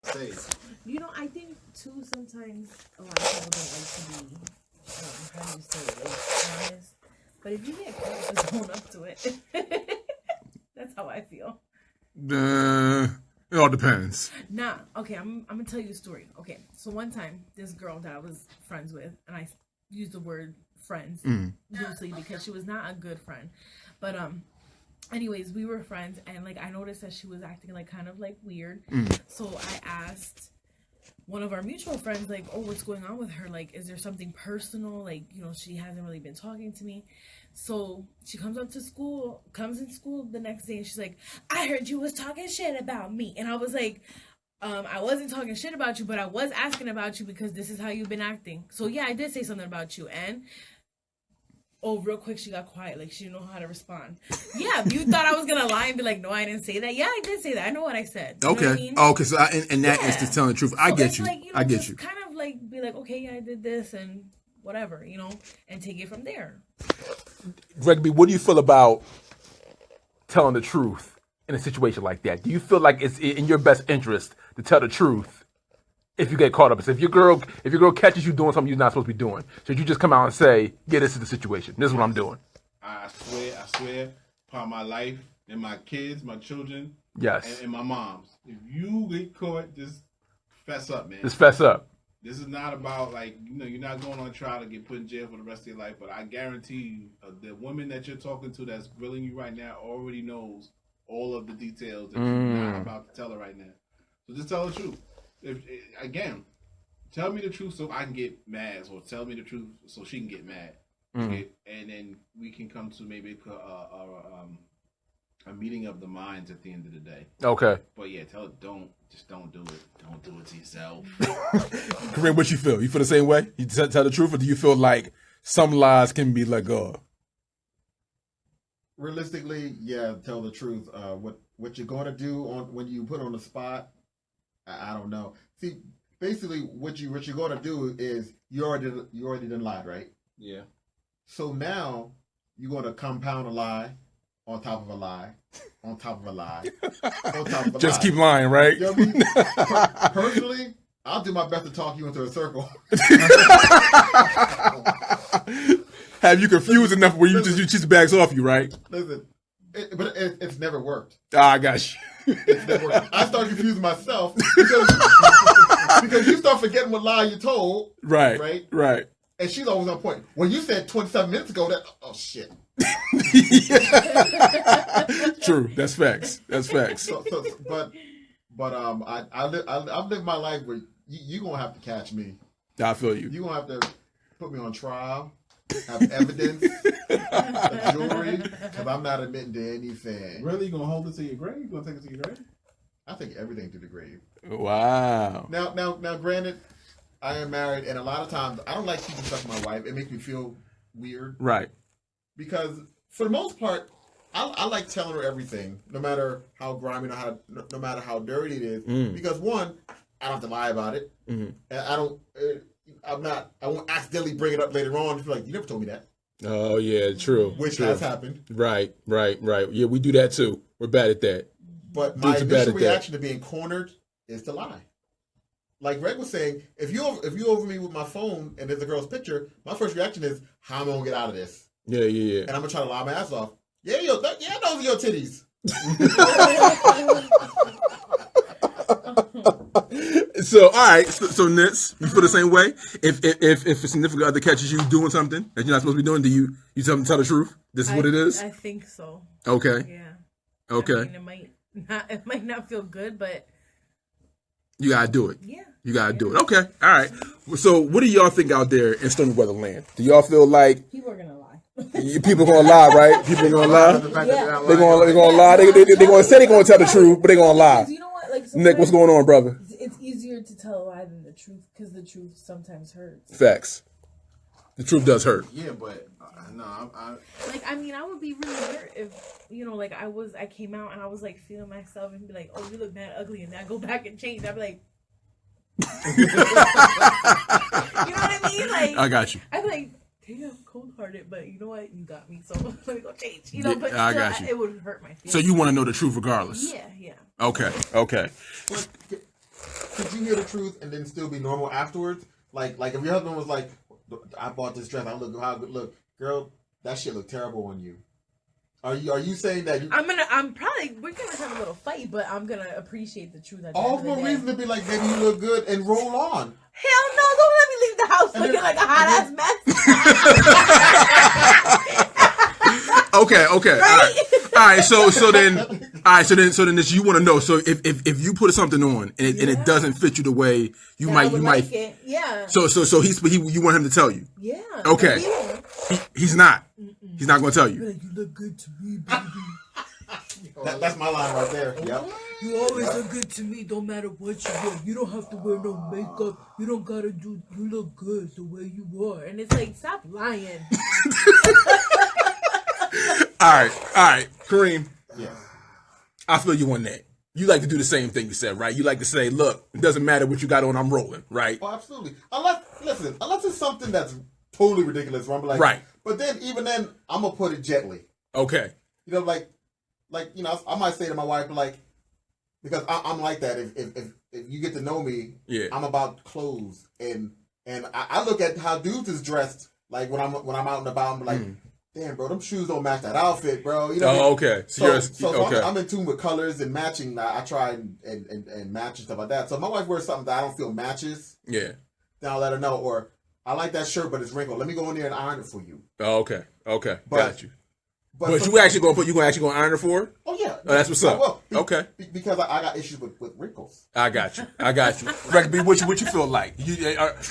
I think too sometimes a lot of people don't like to be, how do you say it, like honest. But if you get caught, just own up to it. That's how I feel. It all depends. Nah, okay, I'm gonna tell you a story. Okay, so one time, this girl that I was friends with, and I used the word friends loosely because she was not a good friend. But anyways, we were friends, and like I noticed that she was acting like kind of like weird. So I asked one of our mutual friends, like, oh, what's going on with her? Like, is there something personal? Like, she hasn't really been talking to me. So she comes in school the next day, and she's like, I heard you was talking shit about me. And I was like, I wasn't talking shit about you, but I was asking about you because this is how you've been acting. So yeah, I did say something about you. And real quick, she got quiet. Like, she didn't know how to respond. Yeah, you thought I was going to lie and be like, no, I didn't say that. Yeah, I did say that. I know what I said. You know what I mean? Okay. So in that instance, telling the truth. I get you. Like, I get you. Kind of like be like, okay, yeah, I did this and whatever, and take it from there. Gregory, what do you feel about telling the truth in a situation like that? Do you feel like it's in your best interest to tell the truth if you get caught up? So if your girl catches you doing something you're not supposed to be doing, should you just come out and say, yeah, this is the situation. This is what I'm doing. I swear, upon my life and my kids, my children, yes, and my moms. If you get caught, just fess up, man. Just fess up. This is not about, like, you're not going on trial to get put in jail for the rest of your life, but I guarantee you, the woman that you're talking to that's grilling you right now already knows all of the details that you're not about to tell her right now. So just tell the truth. Again, tell me the truth so I can get mad, or tell me the truth so she can get mad. Okay? And then we can come to maybe a meeting of the minds at the end of the day. Okay. But yeah, don't do it. Don't do it to yourself. Kareem, what you feel? You feel the same way? You tell the truth, or do you feel like some lies can be let go? Realistically, yeah, tell the truth. What you're going to do when you put on the spot, I don't know. See, basically, what you're going to do is you already done lied, right? Yeah. So now you're going to compound a lie on top of a lie, on top of a lie, on top of a Just lie. keep lying, right? You know what I mean? Personally, I'll do my best to talk you into a circle. Have you confused enough where you just bags off you, right? Listen, it's never worked. I got you. It's never worked. I start confusing myself because you start forgetting what lie you told. Right. And she's always on point. When you said 27 minutes ago, shit. True. That's facts. But I've lived my life where you're gonna have to catch me. I feel you. You're gonna have to put me on trial, have evidence, a jury, because I'm not admitting to anything. Really? You gonna hold it to your grave? You gonna take it to your grave? I take everything to the grave. Wow. Now, granted, I am married, and a lot of times I don't like keeping stuff with my wife. It makes me feel weird. Right. Because for the most part, I like telling her everything, no matter how grimy, no matter how dirty it is. Because one, I don't have to lie about it, and I won't accidentally bring it up later on. And feel like you never told me that. Oh yeah, true. Which has happened. Right. Yeah, we do that too. We're bad at that. But my initial reaction to being cornered is to lie. Like Greg was saying, if you over me with my phone and there's a girl's picture, my first reaction is, how am I gonna get out of this? Yeah. And I'm gonna try to lie my ass off. Yeah, those are your titties. So, all right. So, Nitz, you feel the same way? If a significant other catches you doing something that you're not supposed to be doing, do you tell the truth? This is what it is? I think so. Okay. Yeah. Okay. I mean, it might not feel good, but you gotta do it. Yeah. You gotta do it. Okay. All right. So, what do y'all think out there in Stormy Weather Land? Do y'all feel like people are gonna lie? People gonna lie, right? People are gonna lie. Yeah. They're gonna lie. They're gonna say they're gonna tell the truth, but they're gonna lie. You know what? Like, Nick, what's going on, brother? It's easier to tell a lie than the truth because the truth sometimes hurts. Facts. The truth does hurt. Yeah, but no, I would be really hurt if I came out and I was like feeling myself and be like, oh, you look mad ugly, and then I go back and change. I'd be like, you know what I mean? Like, I got you. I'd be like, damn, cold hearted, but you know what? You got me, so let me go change. But I got you. It would hurt my feelings. So you want to know the truth regardless? Yeah. Okay. could you hear the truth and then still be normal afterwards? Like if your husband was like, I bought this dress, how good look, girl, that shit look terrible on you. Are you saying that? We're gonna have a little fight, but I'm gonna appreciate the truth. All for a reason to be like, baby, you look good and roll on. Hell no! Don't let me leave the house looking like a hot ass mess. Okay. Right? All right. So then, this you want to know. So if you put something on and it doesn't fit you the way you might. Like it. Yeah. So you want him to tell you. Yeah. Okay. He's not. He's not going to tell you. You look good to me, baby. That's my line right there. Yep. You always look good to me, no matter what you wear. You don't have to wear no makeup. You don't gotta you look good the way you are. And it's like, stop lying. All right. Kareem. Yeah. I feel you on that. You like to do the same thing you said, right? You like to say, look, it doesn't matter what you got on, I'm rolling, right? Oh, absolutely. Unless it's something that's totally ridiculous, where I'm like, right. But then, even then, I'm gonna put it gently. Okay. You know, like you know, I might say to my wife, like, because I'm like that. If you get to know me, yeah, I'm about clothes, and I look at how dudes is dressed. Like when I'm out and about, I'm like, damn, bro, them shoes don't match that outfit, bro. You know. Oh, okay. So okay. I'm in tune with colors and matching. I try and match and stuff like that. So if my wife wears something that I don't feel matches, yeah, then I'll let her know. Or I like that shirt, but it's wrinkled. Let me go in there and iron it for you. Oh, okay. Got you. But you actually gonna iron it for her? Oh yeah. Oh, that's what's up. Well, okay. Because I got issues with wrinkles. I got you. Rex B, what you feel like?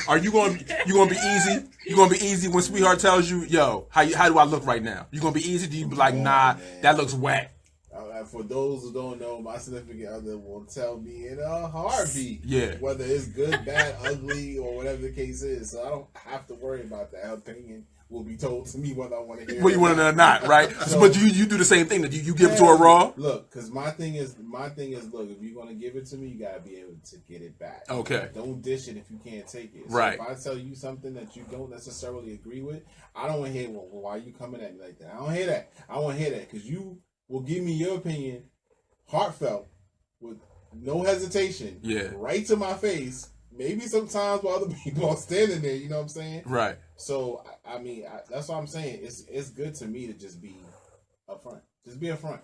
Are you gonna be easy? You gonna be easy when sweetheart tells you, yo, how do I look right now? You gonna be easy? Do you be like, nah, that looks whack? For those who don't know, my significant other will tell me in a heartbeat, whether it's good, bad, ugly, or whatever the case is. So I don't have to worry about that. Her opinion will be told to me whether I want to hear it. Well, you want to know or not, right? But you do the same thing. That you give it to her raw. Look, because my thing is, look, if you're gonna give it to me, you gotta be able to get it back. Okay. Don't dish it if you can't take it. So right. If I tell you something that you don't necessarily agree with, I don't want to hear, well, why are you coming at me like that? I don't hear that. I want to hear that because you will give me your opinion, heartfelt, with no hesitation, right to my face. Maybe sometimes while other people are standing there, you know what I'm saying? Right. So I mean, that's what I'm saying. It's good to me to just be upfront. Just be upfront.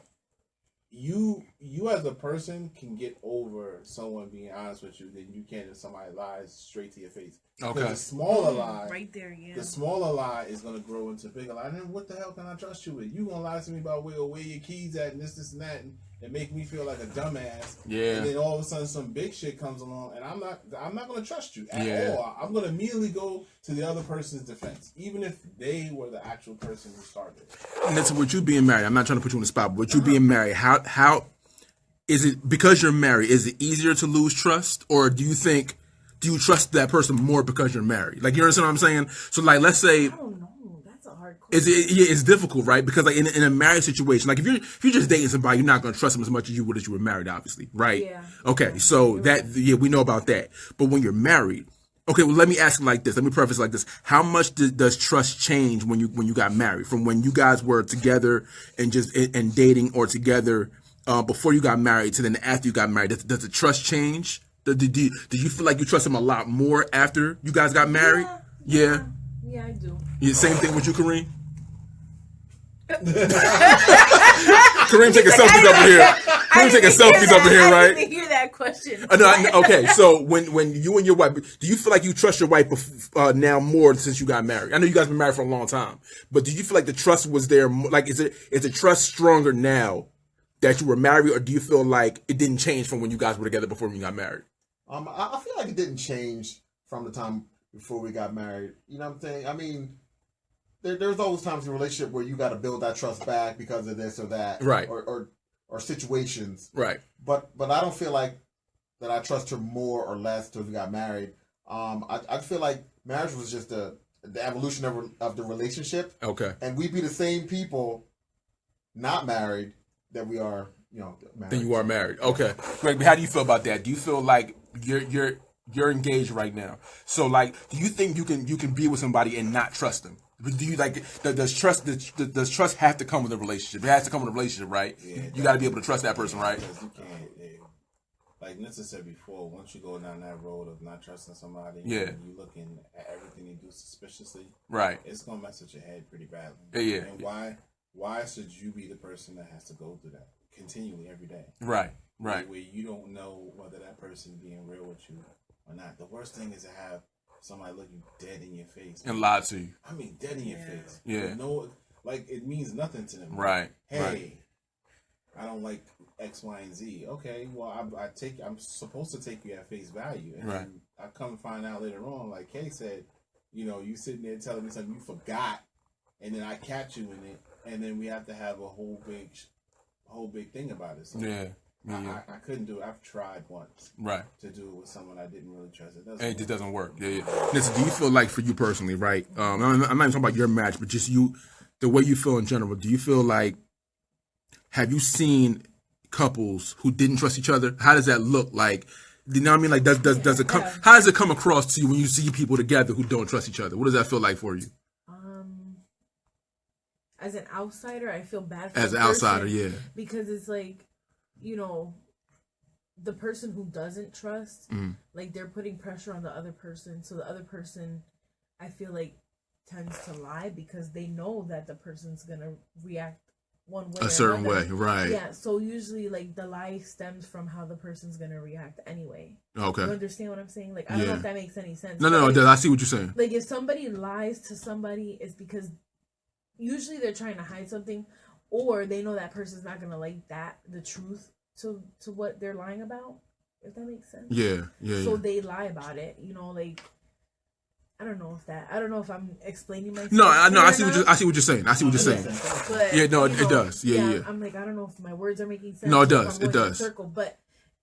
You as a person can get over someone being honest with you than you can if somebody lies straight to your face. Okay. The smaller lie, right there, yeah. The smaller lie is gonna grow into a bigger lie. And then what the hell can I trust you with? You gonna lie to me about where your keys at and this and that, and make me feel like a dumbass. Yeah. And then all of a sudden some big shit comes along, and I'm not gonna trust you at all. I'm gonna immediately go to the other person's defense, even if they were the actual person who started. And that's with you being married. I'm not trying to put you on the spot, but with you being married, how is it, because you're married? Is it easier to lose trust, or do you trust that person more because you're married? Like, you understand what I'm saying? So, like, let's say, I don't know. That's a hard question. It's difficult, right? Because like in a marriage situation, like if you're just dating somebody, you're not going to trust them as much as you would if you were married, obviously, right? Yeah. Okay, so we know about that. But when you're married, okay, well, let me ask it like this. Let me preface it like this. How much does trust change when you got married, from when you guys were together and dating, or together before you got married to then after you got married? Does the trust change? Do you feel like you trust him a lot more after you guys got married? Yeah, I do. Yeah, same thing with you, Kareem? Kareem taking selfies over here. Kareem taking selfies over here, right? I didn't hear that question. Okay, so when you and your wife, do you feel like you trust your wife now more since you got married? I know you guys been married for a long time, but do you feel like the trust was there? Like, is the trust stronger now that you were married, or do you feel like it didn't change from when you guys were together before you got married? I feel like it didn't change from the time before we got married. You know what I'm saying? I mean, there's always times in a relationship where you got to build that trust back because of this or that, right? Or situations, right? But I don't feel like that I trust her more or less till we got married. I feel like marriage was just the evolution of the relationship. Okay. And we be the same people, not married, that we are, married. Then you are married. Okay. Greg, how do you feel about that? Do you feel like you're engaged right now? So, like, do you think you can be with somebody and not trust them? Do you like does trust have to come with a relationship? It has to come with a relationship, right? Yeah, you got to be able to trust that person, right? You can't. like Nissa said before, once you go down that road of not trusting somebody, Yeah. and you looking at everything they do suspiciously, Right. it's gonna mess with your head pretty badly. Yeah. And why should you be the person that has to go through that continually every day? Right. Right. Where you don't know whether that person being real with you or not. The worst thing is to have somebody look you dead in your face And lie to you. I mean, dead in your face. Yeah. No, like it means nothing to them. Right. Hey, Right. I don't like X, Y, and Z. Okay, well, I'm supposed to take you at face value, and Right. then I come and find out later on, like Kay said, you sitting there telling me something you forgot, and then I catch you in it, and then we have to have a whole big thing about it. So Yeah. I couldn't do it. I've tried once Right. to do it with someone I didn't really trust. It just doesn't work. Yeah. Listen, do you feel like for you personally, right? I'm not even talking about your match, but just you, the way you feel in general. Do you feel like, have you seen couples who didn't trust each other? How does that look like? You know what I mean? Like, does it come? How does it come across to you when you see people together who don't trust each other? What does that feel like for you? As an outsider, I feel bad for As the an outsider, person yeah. because it's like, the person who doesn't trust, like they're putting pressure on the other person. So the other person, I feel like, tends to lie because they know that the person's gonna react one way, A certain way, right? Yeah. So usually, like the lie stems from how the person's gonna react anyway. Okay. You understand what I'm saying? Like I don't know if that makes any sense. No, it does. I see what you're saying. Like if somebody lies to somebody, it's because usually they're trying to hide something, or they know that person's not gonna like the truth to what they're lying about. If that makes sense. Yeah. So they lie about it. Like I don't know if I'm explaining myself. No, I know. I see enough. what you're saying. I see what you're saying. But, Yeah, no, it does. Yeah. I'm like, I don't know if my words are making sense. No, it or if does. I'm going It in a does. circle, but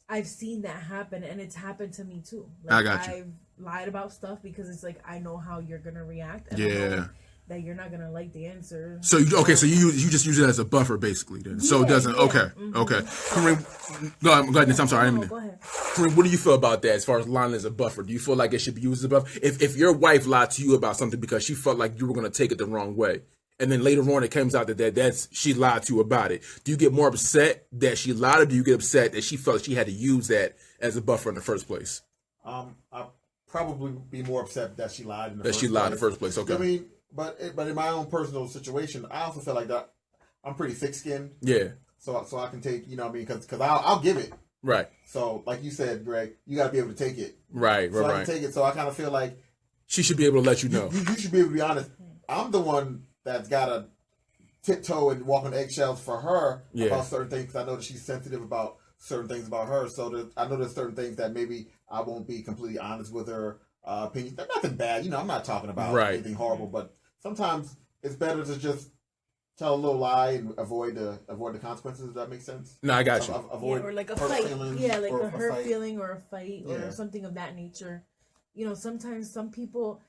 I've seen that happen, and it's happened to me too. I got you. I've lied about stuff because it's like I know how you're gonna react. And I Yeah. know that you're not gonna like the answer. So you just use it as a buffer basically then. So it doesn't. Okay. Kareem, go ahead. I'm sorry. Go ahead. Kareem, what do you feel about that as far as lying as a buffer? Do you feel like it should be used as a buffer? If your wife lied to you about something because she felt like you were going to take it the wrong way, and then later on it comes out that she lied to you about it, do you get more upset that she lied, or do you get upset that she felt she had to use that as a buffer in the first place? I'll probably be more upset that she lied in the first place. Okay. I mean, but in my own personal situation, I also feel like that I'm pretty thick-skinned. Yeah. So I can take, because I'll give it. Right. So like you said, Greg, you got to be able to take it. Right. So I can take it. So I kind of feel like she should be able to let you know. You should be able to be honest. I'm the one that's got to tiptoe and walk on eggshells for her about certain things, because I know that she's sensitive about certain things about her. So I know there's certain things that maybe I won't be completely honest with her opinion. There's nothing bad. I'm not talking about anything horrible, but sometimes it's better to just tell a little lie and avoid the consequences. Does that make sense? No, I got you. Or like a fight. Yeah, like a hurt feeling or a fight or something of that nature. Sometimes some people,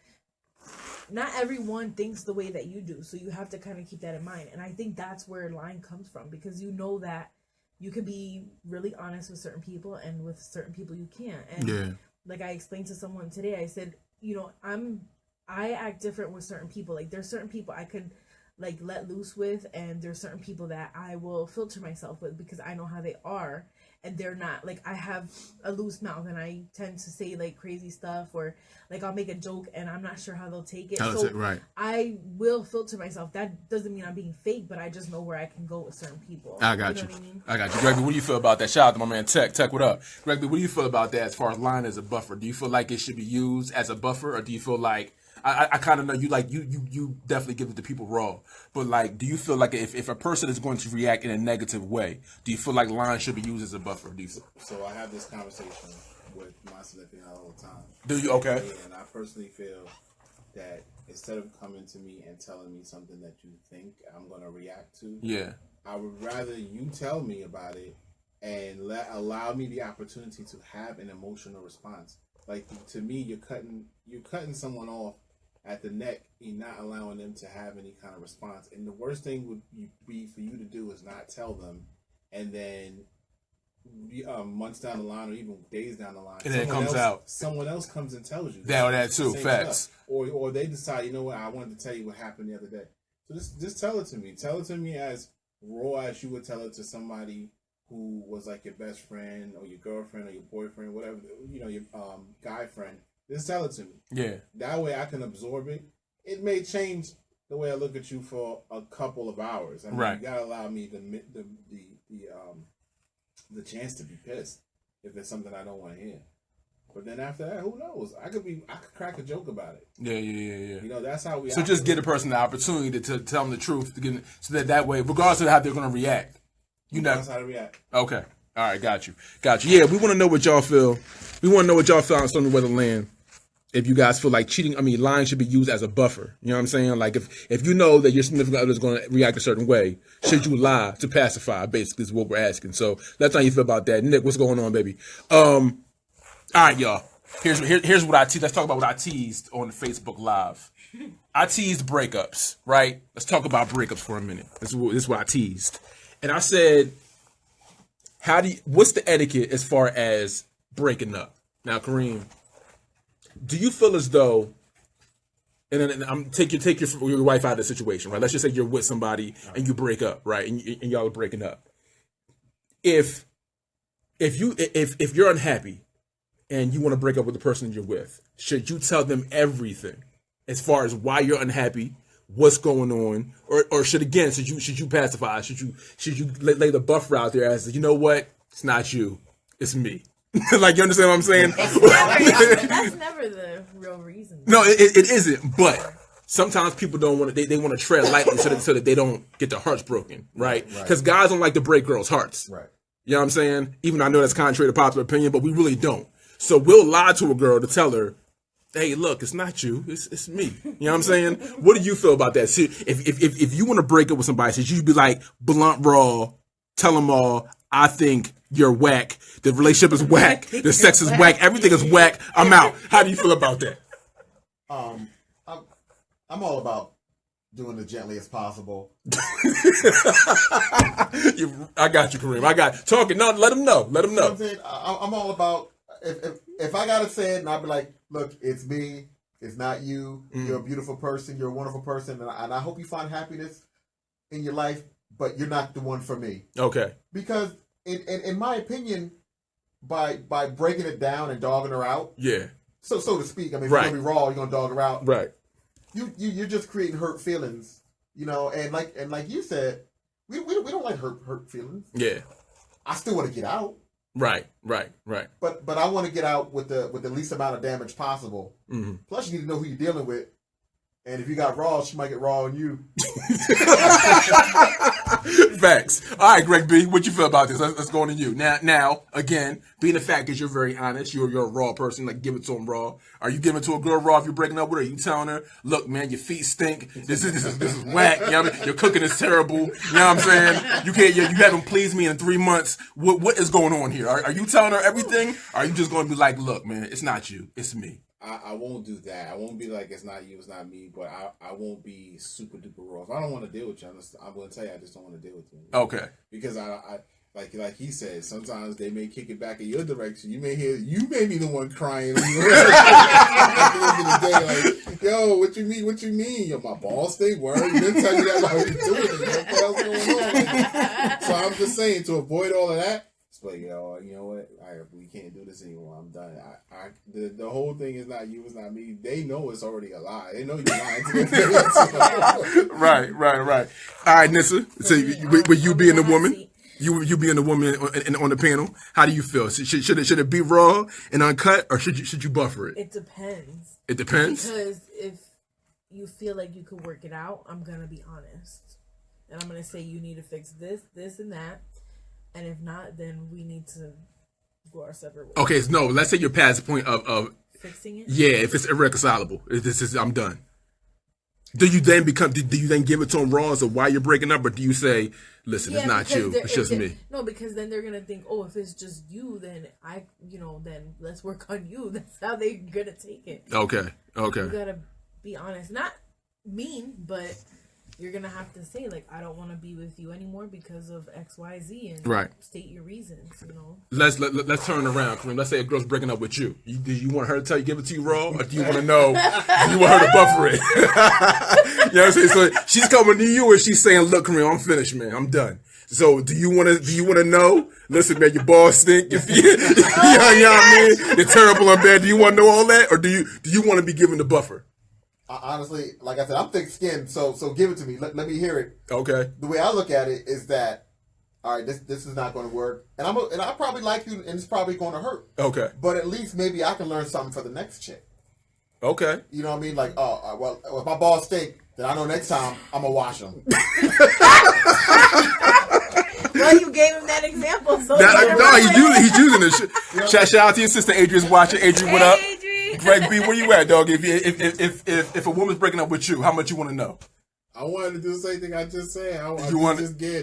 not everyone thinks the way that you do, so you have to kind of keep that in mind. And I think that's where lying comes from, because you know that you can be really honest with certain people, and with certain people you can't. And like I explained to someone today, I said, I act different with certain people. Like there's certain people I could like let loose with, and there's certain people that I will filter myself with because I know how they are, and they're not. Like I have a loose mouth and I tend to say like crazy stuff, or like I'll make a joke and I'm not sure how they'll take it. Right. I will filter myself. That doesn't mean I'm being fake, but I just know where I can go with certain people. I got you. What I mean? I got you. Gregory, what do you feel about that? Shout out to my man Tech. Tech, what up? Gregory, what do you feel about that as far as lying as a buffer? Do you feel like it should be used as a buffer, or do you feel like I kind of know you you definitely give it to people raw, but like, do you feel like if a person is going to react in a negative way, do you feel like lying should be used as a buffer? Do you feel? So I have this conversation with my significant other all the time. Do you? Okay. And I personally feel that instead of coming to me and telling me something that you think I'm going to react to, I would rather you tell me about it and allow me the opportunity to have an emotional response. Like, to me, you're cutting someone off at the neck. You're not allowing them to have any kind of response. And the worst thing would be for you to do is not tell them, and then months down the line, or even days down the line, and then it comes out. Someone else comes and tells you that too. Facts. Stuff. Or they decide, you know what, I wanted to tell you what happened the other day. So just tell it to me. Tell it to me as raw as you would tell it to somebody who was like your best friend or your girlfriend or your boyfriend, whatever, your guy friend, just tell it to me. Yeah. That way I can absorb it. It may change the way I look at you for a couple of hours. I mean, you gotta allow me the chance to be pissed if it's something I don't want to hear. But then after that, who knows? I could crack a joke about it. Yeah. That's how we. So just give the person the opportunity to tell them the truth, so that way, regardless of how they're going to react, That's how to react. Okay. All right. Got you. Yeah, we want to know what y'all feel. We want to know what y'all feel on Stormy Weatherland. If you guys feel like lying should be used as a buffer. You know what I'm saying? Like if you know that your significant other is going to react a certain way, should you lie to pacify? Basically, is what we're asking. So that's how you feel about that. Nick, what's going on, baby? All right, y'all. Here's what I teased. Let's talk about what I teased on the Facebook Live. I teased breakups, right? Let's talk about breakups for a minute. This is what I teased, and I said, what's the etiquette as far as breaking up? Now, Kareem, do you feel as though, and I'm take your wife out of the situation, right? Let's just say you're with somebody and you break up, right? And y'all are breaking up. If you're unhappy and you want to break up with the person you're with, should you tell them everything as far as why you're unhappy, what's going on, or should you pacify? Should you lay the buffer out there as, you know what, it's not you, it's me. Like, you understand what I'm saying? That's never the real reason. No, it isn't. But sometimes people don't want to. They want to tread lightly so that they don't get their hearts broken, right? Because guys don't like to break girls' hearts, right? You know what I'm saying? Even though I know that's contrary to popular opinion, but we really don't. So we'll lie to a girl to tell her, hey, look, it's not you, it's me. You know what I'm saying? What do you feel about that? See, if you want to break up with somebody, should you be like blunt, raw, tell them all, I think you're whack, the relationship is whack, the sex is whack, everything is whack, I'm out. How do you feel about that? I'm all about doing it gently as possible. I got you, Kareem. Talking. No, let them know. You know what I'm saying? I'm all about, if I gotta say it, and I'll be like, look, it's me, it's not you. You're a beautiful person, you're a wonderful person, and I hope you find happiness in your life, but you're not the one for me. Okay. Because in my opinion, by breaking it down and dogging her out, so to speak, I mean, if you're gonna be raw, you're gonna dog her out, right? You're just creating hurt feelings, and like you said, we don't like hurt feelings. Yeah. I still want to get out. Right. But I want to get out with the least amount of damage possible. Mm-hmm. Plus, you need to know who you're dealing with. And if you got raw, she might get raw on you. Facts. All right, Greg B, what you feel about this? Let's go on to you. Now, again, being the fact is you're very honest. You're a raw person. Like, give it to them raw. Are you giving it to a girl raw if you're breaking up with her? Are you telling her, look, man, your feet stink. This is whack. You know what I mean? Your cooking is terrible. You know what I'm saying? You haven't pleased me in 3 months. What is going on here? Are you telling her everything? Or are you just going to be like, look, man, it's not you, it's me? I won't do that. I won't be like, it's not you, it's not me, but I won't be super duper raw. If I don't want to deal with you, I'm going to tell you I just don't want to deal with you. Okay. Because I like he said, sometimes they may kick it back in your direction. You may be the one crying. At the end of the day, like, yo, what you mean? Yo, my balls stay word. You didn't tell you that while you doing it. What the hell's going on? So I'm just saying, to avoid all of that, it's like, yo, you know what? We can't do this anymore. I'm done. The whole thing is not you, it's not me. They know it's already a lie. They know you're lying to their face. Right. All right, Nissa. So, with you being a woman, you being a woman on the panel, how do you feel? Should it be raw and uncut, or should you buffer it? It depends. It depends? Because if you feel like you could work it out, I'm going to be honest. And I'm going to say you need to fix this, and that. And if not, then we need to go our separate ways. Okay, so no, let's say you're past the point of fixing it? Yeah, if it's irreconcilable. I'm done. Do you then give it to them raw as to why you're breaking up, or do you say, listen, it's not you, it's just me? No, because then they're gonna think, oh, if it's just you, then then let's work on you. That's how they're gonna take it. Okay. You gotta be honest, not mean, but you're gonna have to say, like, I don't want to be with you anymore because of X, Y, Z, and state your reasons. Let's turn around, Kareem. Let's say a girl's breaking up with you. Do you want her to give it to you raw, or do you want to know? Do you want her to buffer it? You know what I'm saying? So she's coming to you and she's saying, "Look, Kareem, I'm finished, man. I'm done." So do you want to know? Listen, man, your balls stink. You know what I mean? They're terrible in bed. Do you want to know all that, or do you want to be given the buffer? Honestly, like I said, I'm thick-skinned, so give it to me. Let me hear it. Okay. The way I look at it is that, all right, this is not going to work, and I probably like you, and it's probably going to hurt. Okay. But at least maybe I can learn something for the next chick. Okay. You know what I mean? Like, well, if my balls stink, then I know next time I'm gonna wash them. Well, you gave him that example. So he's using this shit. Shout out to your sister Adrian's watching. Adrian, what up? Adrian. Greg B, where you at, dog? If a woman's breaking up with you, how much you want to know? I wanted to do the same thing I just said.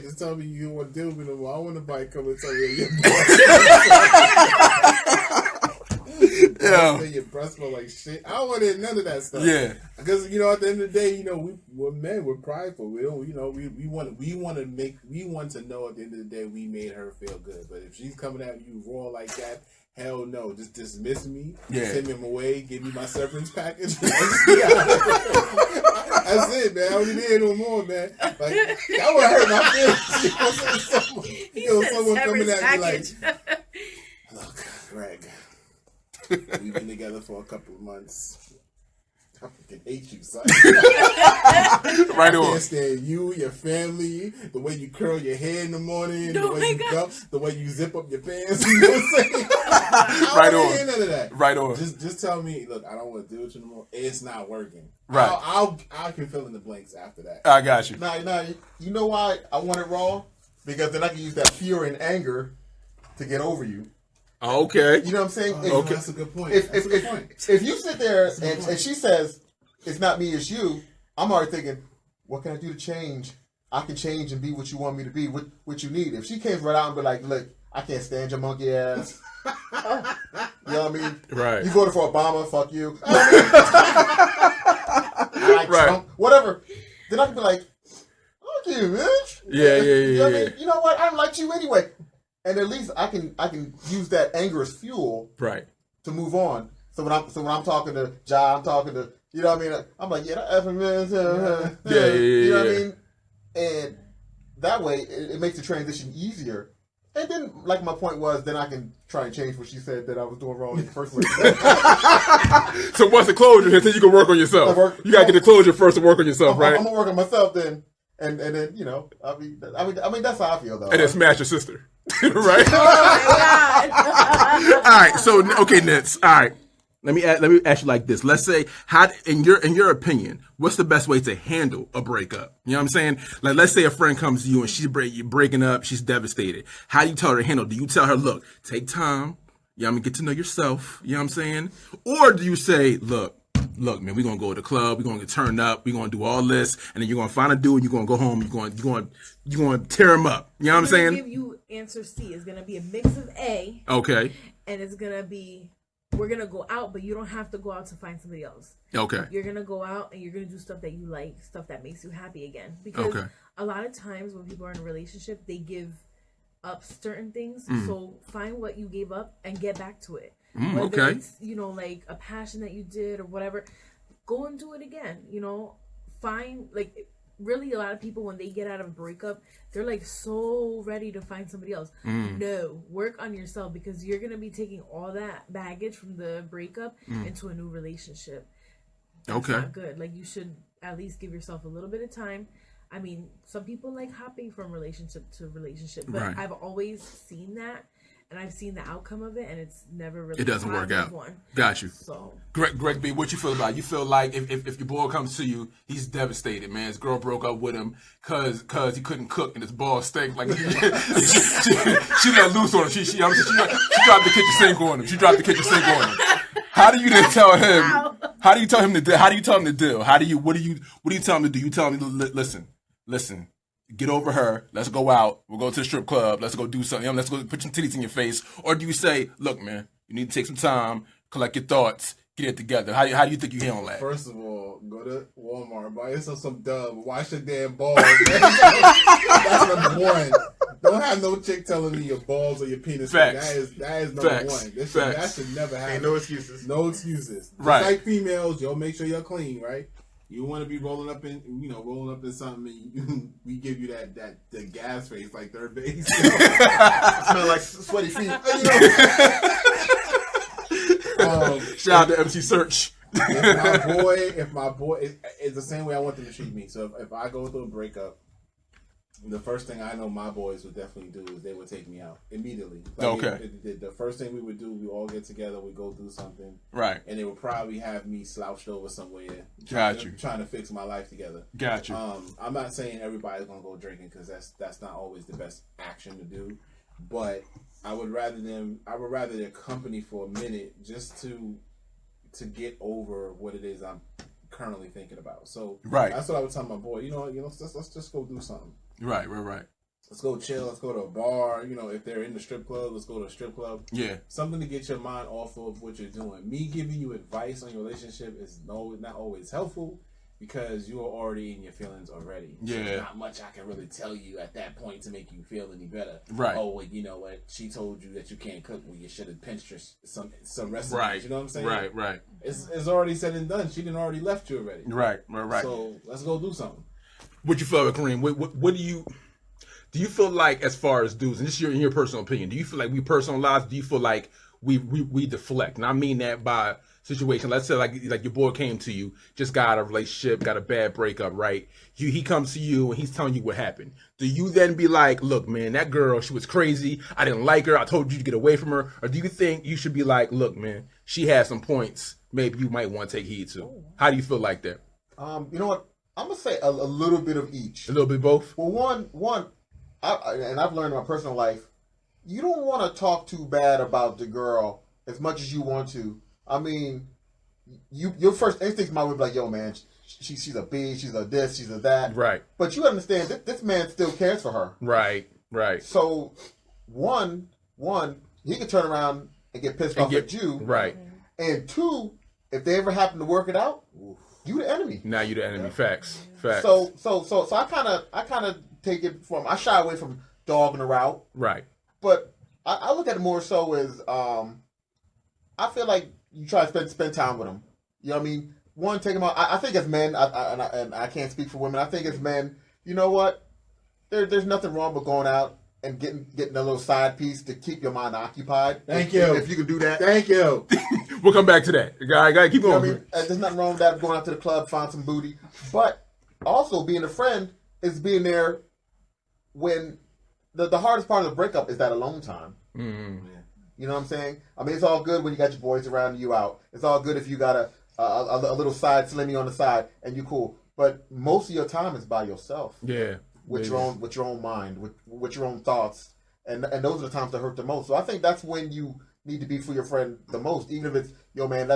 Just tell me you don't want to deal with me no more. I want nobody come and tell you your breath smell like shit. I don't want to hear none of that stuff. Yeah, because at the end of the day, we're men. We're prideful. We don't. We want to know at the end of the day we made her feel good. But if she's coming at you raw like that, hell no. Just dismiss me. Yeah. Send me away. Give me my severance package. That's it, man. I don't need to hear no more, man. Like, that would hurt my feelings. Someone coming at me like, look, Greg, we've been together for a couple of months. I fucking hate you, son. Right on. I can't stand you, your family, the way you curl your hair in the morning, the way you zip up your pants. You know what I'm saying? I don't want to hear none of that. Right on. Just tell me, look, I don't want to deal with you no more. It's not working. Right. I can fill in the blanks after that. I got you. Now, you know why I want it raw? Because then I can use that fury and anger to get over you. Okay. You know what I'm saying? Okay. That's a good point. If you sit there and she says, it's not me, it's you, I'm already thinking, what can I do to change? I can change and be what you want me to be, what you need. If she came right out and be like, look, I can't stand your monkey ass. You know what I mean? Right. You voted for Obama, fuck you. You know what I mean? I like Trump, whatever. Then I can be like, fuck you, bitch. Yeah. You know what I mean? You know what? I don't like you anyway. And at least I can use that anger as fuel, right, to move on. So when I'm talking to Ja, I'm talking to, you know what I mean? I'm like, yeah, that effing man. You know what I mean? And that way it makes the transition easier. And then, like my point was, then I can try and change what she said that I was doing wrong in the first place. So once the closure hits, then you can work on yourself. You gotta get the closure first to work on yourself, right? I'm gonna work on myself then, and then I mean that's how I feel though. And then smash your sister. Right? Oh my God. All right. So okay, Nets. All right. Let me ask you like this. Let's say, how in your opinion, what's the best way to handle a breakup? You know what I'm saying? Like, let's say a friend comes to you and you're breaking up. She's devastated. How do you tell her to handle? Do you tell her, look, take time. You know what I mean? Get to know yourself. You know what I'm saying? Or do you say, look, man, we're gonna go to the club. We're gonna get turned up. We're gonna do all this, and then you're gonna find a dude. You're gonna go home. You're gonna tear him up. You know what I'm saying? Give you answer C. It's gonna be a mix of A. Okay. And it's gonna be, we're gonna go out, but you don't have to go out to find somebody else. Okay. You're gonna go out and you're gonna do stuff that you like, stuff that makes you happy again. Because a lot of times when people are in a relationship, they give up certain things. So find what you gave up and get back to it. Whether it's, like a passion that you did or whatever, go and do it again. Find, like, really a lot of people when they get out of a breakup, they're like so ready to find somebody else. No, work on yourself, because you're gonna be taking all that baggage from the breakup into a new relationship. That's not good. Like, you should at least give yourself a little bit of time. I mean, some people like hopping from relationship to relationship, but I've always seen that, and I've seen the outcome of it, and it's never really. It doesn't work out. Got you. So, Greg B, what you feel about it? You feel like if your boy comes to you, he's devastated, man. His girl broke up with him because he couldn't cook and his balls stink. Like she let loose on him. She dropped the kitchen sink on him. How do you then tell him? How do you tell him to deal? What do you tell him to do? You tell him, listen. Get over her. Let's go out. We'll go to the strip club. Let's go do something. Let's go put some titties in your face. Or do you say, look, man, you need to take some time, collect your thoughts, get it together. How do you think you handle that? First of all, go to Walmart, buy yourself some Dove, wash your damn balls. That's number one. Don't have no chick telling me your balls or your penis. Facts. That is number one. That should never happen. Ain't no excuses. No excuses. Right. Just like females, y'all make sure you're clean, right? You want to be rolling up in something, and we give you the gas face like third base. Smell like sweaty feet. Shout out to MC Search. if my boy, it's the same way I want them to treat me. So if I go through a breakup, the first thing I know my boys would definitely do is they would take me out immediately. Okay. The first thing we would do, we all get together, we go do something, right? And they would probably have me slouched over somewhere, trying to fix my life together. Got you. I'm not saying everybody's gonna go drinking because that's not always the best action to do, but I would rather their company for a minute just to get over what it is I'm currently thinking about. So that's what I would tell my boy. Let's just go do something. Right. Let's go chill. Let's go to a bar. If they're in the strip club, let's go to a strip club. Yeah. Something to get your mind off of what you're doing. Me giving you advice on your relationship is not always helpful because you are already in your feelings already. Yeah. So there's not much I can really tell you at that point to make you feel any better. Right. Oh, well, you know what? She told you that you can't cook. Well, you should have pinched her some recipes. Right. You know what I'm saying? Right. It's already said and done. She didn't already left you already. Right. So let's go do something. What you feel like, Kareem? What do you feel like as far as dudes, and this is in your personal opinion, do you feel like we personalize? Do you feel like we deflect? And I mean that by situation. Let's say like your boy came to you, just got out of a relationship, got a bad breakup, right? He comes to you and he's telling you what happened. Do you then be like, look, man, that girl, she was crazy. I didn't like her. I told you to get away from her. Or do you think you should be like, look, man, she has some points maybe you might want to take heed to? How do you feel like that? You know what? I'm gonna say a little bit of each. A little bit of both? Well, one, and I've learned in my personal life, you don't want to talk too bad about the girl as much as you want to. I mean, your first instinct might be like, yo, man, she's a B, she's a this, she's a that. Right. But you understand that this man still cares for her. Right. So, one, he could turn around and get pissed off at you. Right. And two, if they ever happen to work it out, you the enemy. Now you the enemy. Facts. So I kind of take it from, I shy away from dogging her out. Right. But I look at it more so as I feel like you try to spend time with them. You know what I mean? One, take them out. I think as men, and I can't speak for women. I think as men, you know what? There's nothing wrong with going out and getting a little side piece to keep your mind occupied. Thank you. If you can do that. Thank you. We'll come back to that. I gotta keep going. You know what I mean? There's nothing wrong with that. Going out to the club, find some booty. But also being a friend is being there when the hardest part of the breakup is that alone time. Mm-hmm. You know what I'm saying? I mean, it's all good when you got your boys around you out. It's all good if you got a little side slimmy on the side and you cool. But most of your time is by yourself. Yeah. With your own mind, with your own thoughts, and those are the times that hurt the most. So I think that's when you need to be for your friend the most. Even if it's, yo man,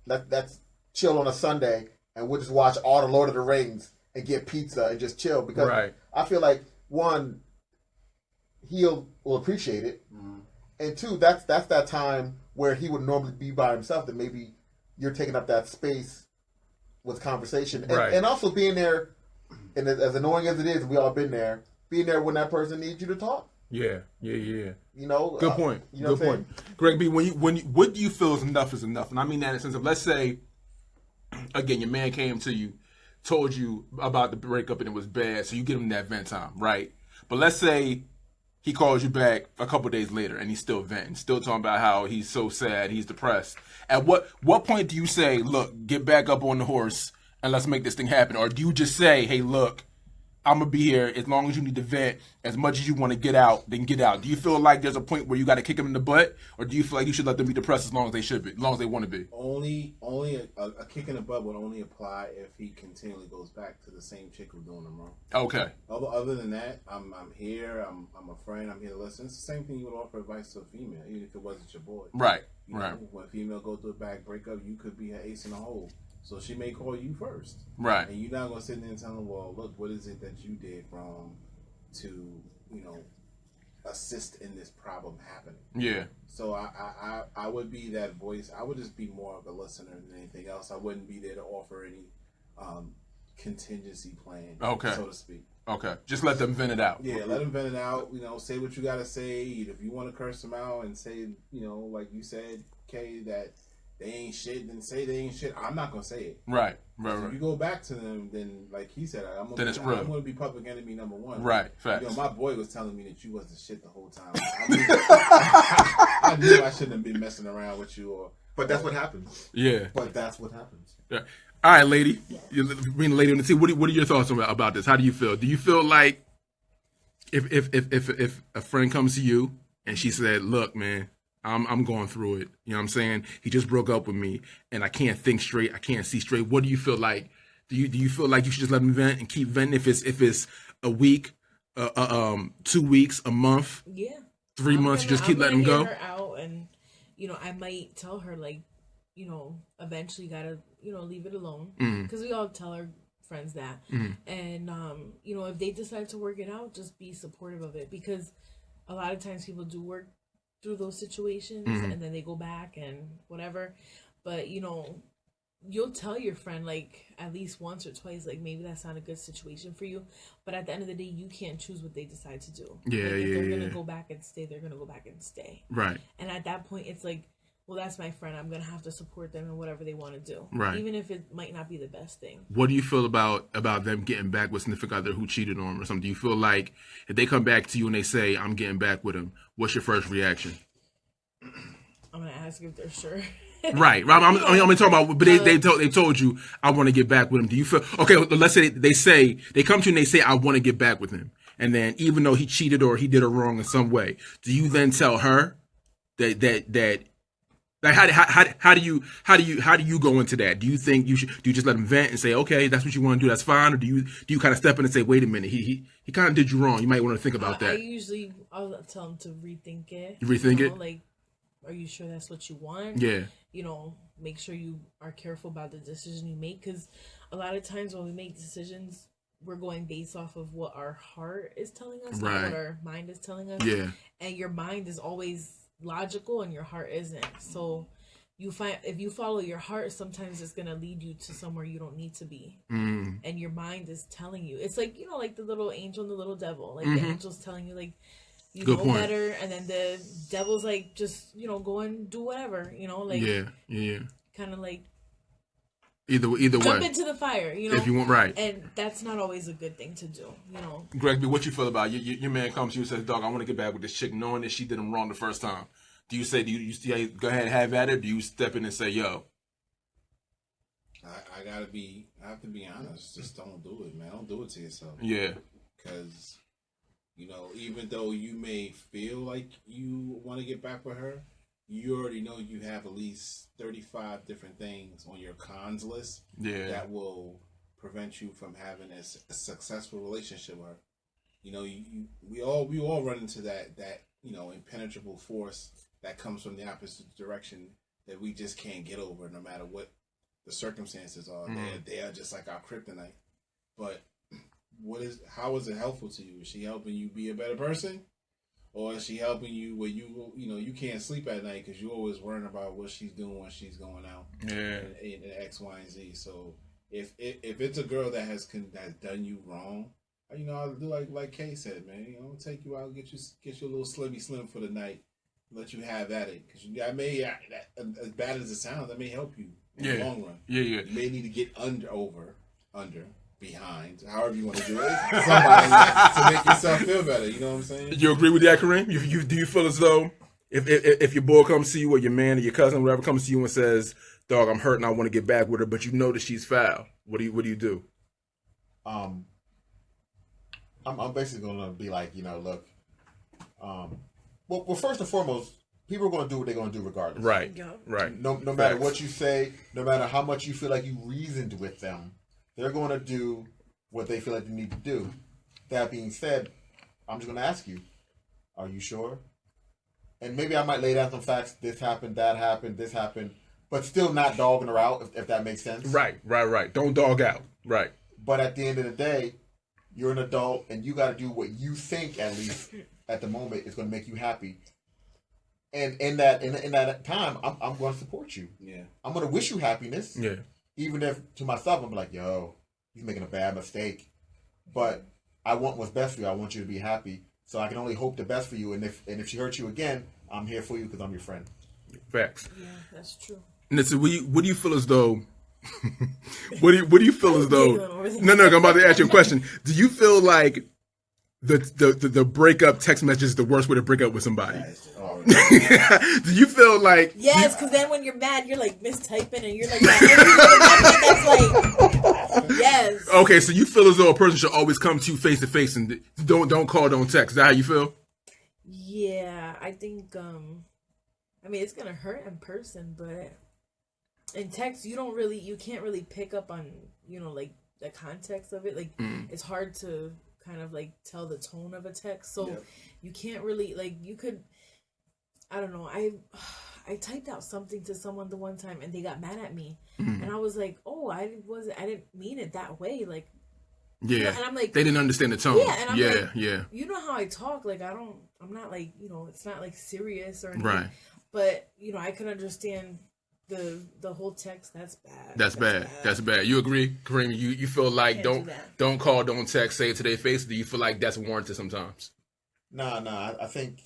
that's chill on a Sunday and we'll just watch all the Lord of the Rings and get pizza and just chill, because I feel like one, will appreciate it, and two, that's that time where he would normally be by himself, that maybe you're taking up that space with conversation, and also being there. And as annoying as it is, we all been there. Being there when that person needs you to talk. Yeah. You know. Good point. You know Good point. Greg B, what do you feel is enough? And I mean that in the sense of, let's say, again, your man came to you, told you about the breakup and it was bad, so you give him that vent time, right? But let's say he calls you back a couple days later and he's still venting, still talking about how he's so sad, he's depressed. At what point do you say, look, get back up on the horse and let's make this thing happen? Or do you just say, hey, look, I'm going to be here as long as you need to vent. As much as you want to get out, then get out. Do you feel like there's a point where you got to kick them in the butt? Or do you feel like you should let them be depressed as long as they should be, as long as they want to be? Only a kick in the butt would only apply if he continually goes back to the same chick who's doing him wrong. Okay. Other than that, I'm here, I'm a friend, I'm here to listen. It's the same thing you would offer advice to a female, even if it wasn't your boy. Right. You know, when a female goes through a bad breakup, you could be her ace in the hole. So she may call you first. Right. And you're not going to sit there and tell them, well, look, what is it that you did wrong to, assist in this problem happening? Yeah. So I would be that voice. I would just be more of a listener than anything else. I wouldn't be there to offer any contingency plan, so to speak. Okay. Just let them vent it out. Yeah, let them vent it out. Say what you got to say. If you want to curse them out and say, like you said, Kay, that they ain't shit, then say they ain't shit. I'm not gonna say it. Right. If you go back to them, then like he said, I'm gonna be public enemy number one. Right. Facts. You know, my boy was telling me that you was the shit the whole time. I knew I shouldn't have been messing around with you. But that's what happens. Yeah. But that's what happens. Yeah. All right, lady. You're being a lady on the team. What are your thoughts about this? How do you feel? Do you feel like if a friend comes to you and she said, "Look, man, I'm going through it. You know what I'm saying? He just broke up with me and I can't think straight. I can't see straight." What do you feel like? Do you feel like you should just let him vent and keep venting if it's a week, 2 weeks, a month, 3 months, you just keep letting him go? Her out and, I might tell her like, eventually you gotta, leave it alone, because we all tell our friends that, and if they decide to work it out, just be supportive of it, because a lot of times people do work through those situations and then they go back and whatever, but you'll tell your friend like at least once or twice, like maybe that's not a good situation for you, but at the end of the day you can't choose what they decide to do. If they're gonna go back and stay, they're gonna go back and stay, right? And at that point it's like, well, that's my friend, I'm gonna have to support them in whatever they want to do, right? Even if it might not be the best thing. What do you feel about them getting back with significant other who cheated on them or something? Do you feel like if they come back to you and they say, "I'm getting back with him," what's your first reaction? I'm gonna ask if they're sure. Right. I'm talking about, but they told you, "I want to get back with him." Do you feel okay? Let's say they come to you and they say, "I want to get back with him," and then even though he cheated or he did her wrong in some way, do you then tell her that like how do you go into that? Do you think do you just let him vent and say, "Okay, that's what you want to do, that's fine," or do you kind of step in and say, "Wait a minute, he kind of did you wrong. You might want to think about that." I'll tell him to rethink it. It? Like, are you sure that's what you want? Yeah. Make sure you are careful about the decision you make, because a lot of times when we make decisions, we're going based off of what our heart is telling us, not what our mind is telling us. Yeah. And your mind is always logical and your heart isn't. So if you follow your heart, sometimes it's gonna lead you to somewhere you don't need to be. And your mind is telling you. It's like, like the little angel and the little devil. Like the angel's telling you like, you Good know point. Better, and then the devil's like, just go and do whatever, like kind of like either jump into the fire, if you want, right? And that's not always a good thing to do, Greg, what you feel about your man comes to you and says, "Dog, I want to get back with this chick," knowing that she did him wrong the first time. Do you say, do you go ahead and have at it? Or do you step in and say, "Yo"? I have to be honest. Just don't do it, man. Don't do it to yourself. Yeah, because. Even though you may feel like you want to get back with her, you already know you have at least 35 different things on your cons list that will prevent you from having a successful relationship with her. We all run into that impenetrable force that comes from the opposite direction that we just can't get over, no matter what the circumstances are. They are just like our kryptonite. But how is it helpful to you? Is she helping you be a better person, or is she helping you where you can't sleep at night because you're always worrying about what she's doing when she's going out? Yeah, and X, Y, and Z. So if it's a girl that has done you wrong, I'll do like Kay said, man. Take you out, get you a little slim for the night, let you have at it, because as bad as it sounds, that may help you in the long run. Yeah. You may need to get under. Behind, however you want to do it, somebody to make yourself feel better. You know what I'm saying? You agree with that, Kareem? Do you feel as though if your boy comes to you, or your man or your cousin, whatever, comes to you and says, "Dog, I'm hurt and I want to get back with her," but you know that she's foul, what do you do? I'm basically gonna be like, look, well, first and foremost, people are gonna do what they're gonna do regardless. Right. Yeah. Right. No matter what you say, no matter how much you feel like you reasoned with them, they're going to do what they feel like they need to do. That being said, I'm just going to ask you, are you sure? And maybe I might lay down some facts. This happened, that happened, this happened. But still not dogging her out, if that makes sense. Right. Don't dog out. Right. But at the end of the day, you're an adult, and you got to do what you think, at least at the moment, is going to make you happy. And in that time, I'm going to support you. Yeah. I'm going to wish you happiness. Yeah. Even if to myself, I'm like, "Yo, he's making a bad mistake," but I want what's best for you. I want you to be happy, so I can only hope the best for you. And if she hurts you again, I'm here for you because I'm your friend. Facts. Yeah, that's true. Nitsa, what do you feel as though? what do you feel as though? No, I'm about to ask you a question. Do you feel like the breakup text message is the worst way to break up with somebody? Do you feel like yes? Because then when you're mad, you're like mistyping, and you're like, that's like yes. Okay, so you feel as though a person should always come to you face to face and don't call, don't text. Is that how you feel? Yeah, I think. I mean, it's gonna hurt in person, but in text, you can't really pick up on like the context of it. Like it's hard to kind of like tell the tone of a text, so you can't really like you could. I don't know. I typed out something to someone the one time and they got mad at me, and I was like, "Oh, I didn't mean it that way." Like, and I'm like, they didn't understand the tone. Yeah, and I'm like, yeah. You know how I talk? Like, I'm not like it's not like serious or anything. Right. But I could understand the whole text. That's bad. That's bad. You agree, Kareem? You feel like don't call, don't text, say it to their face. Do you feel like that's warranted sometimes? Nah. I think.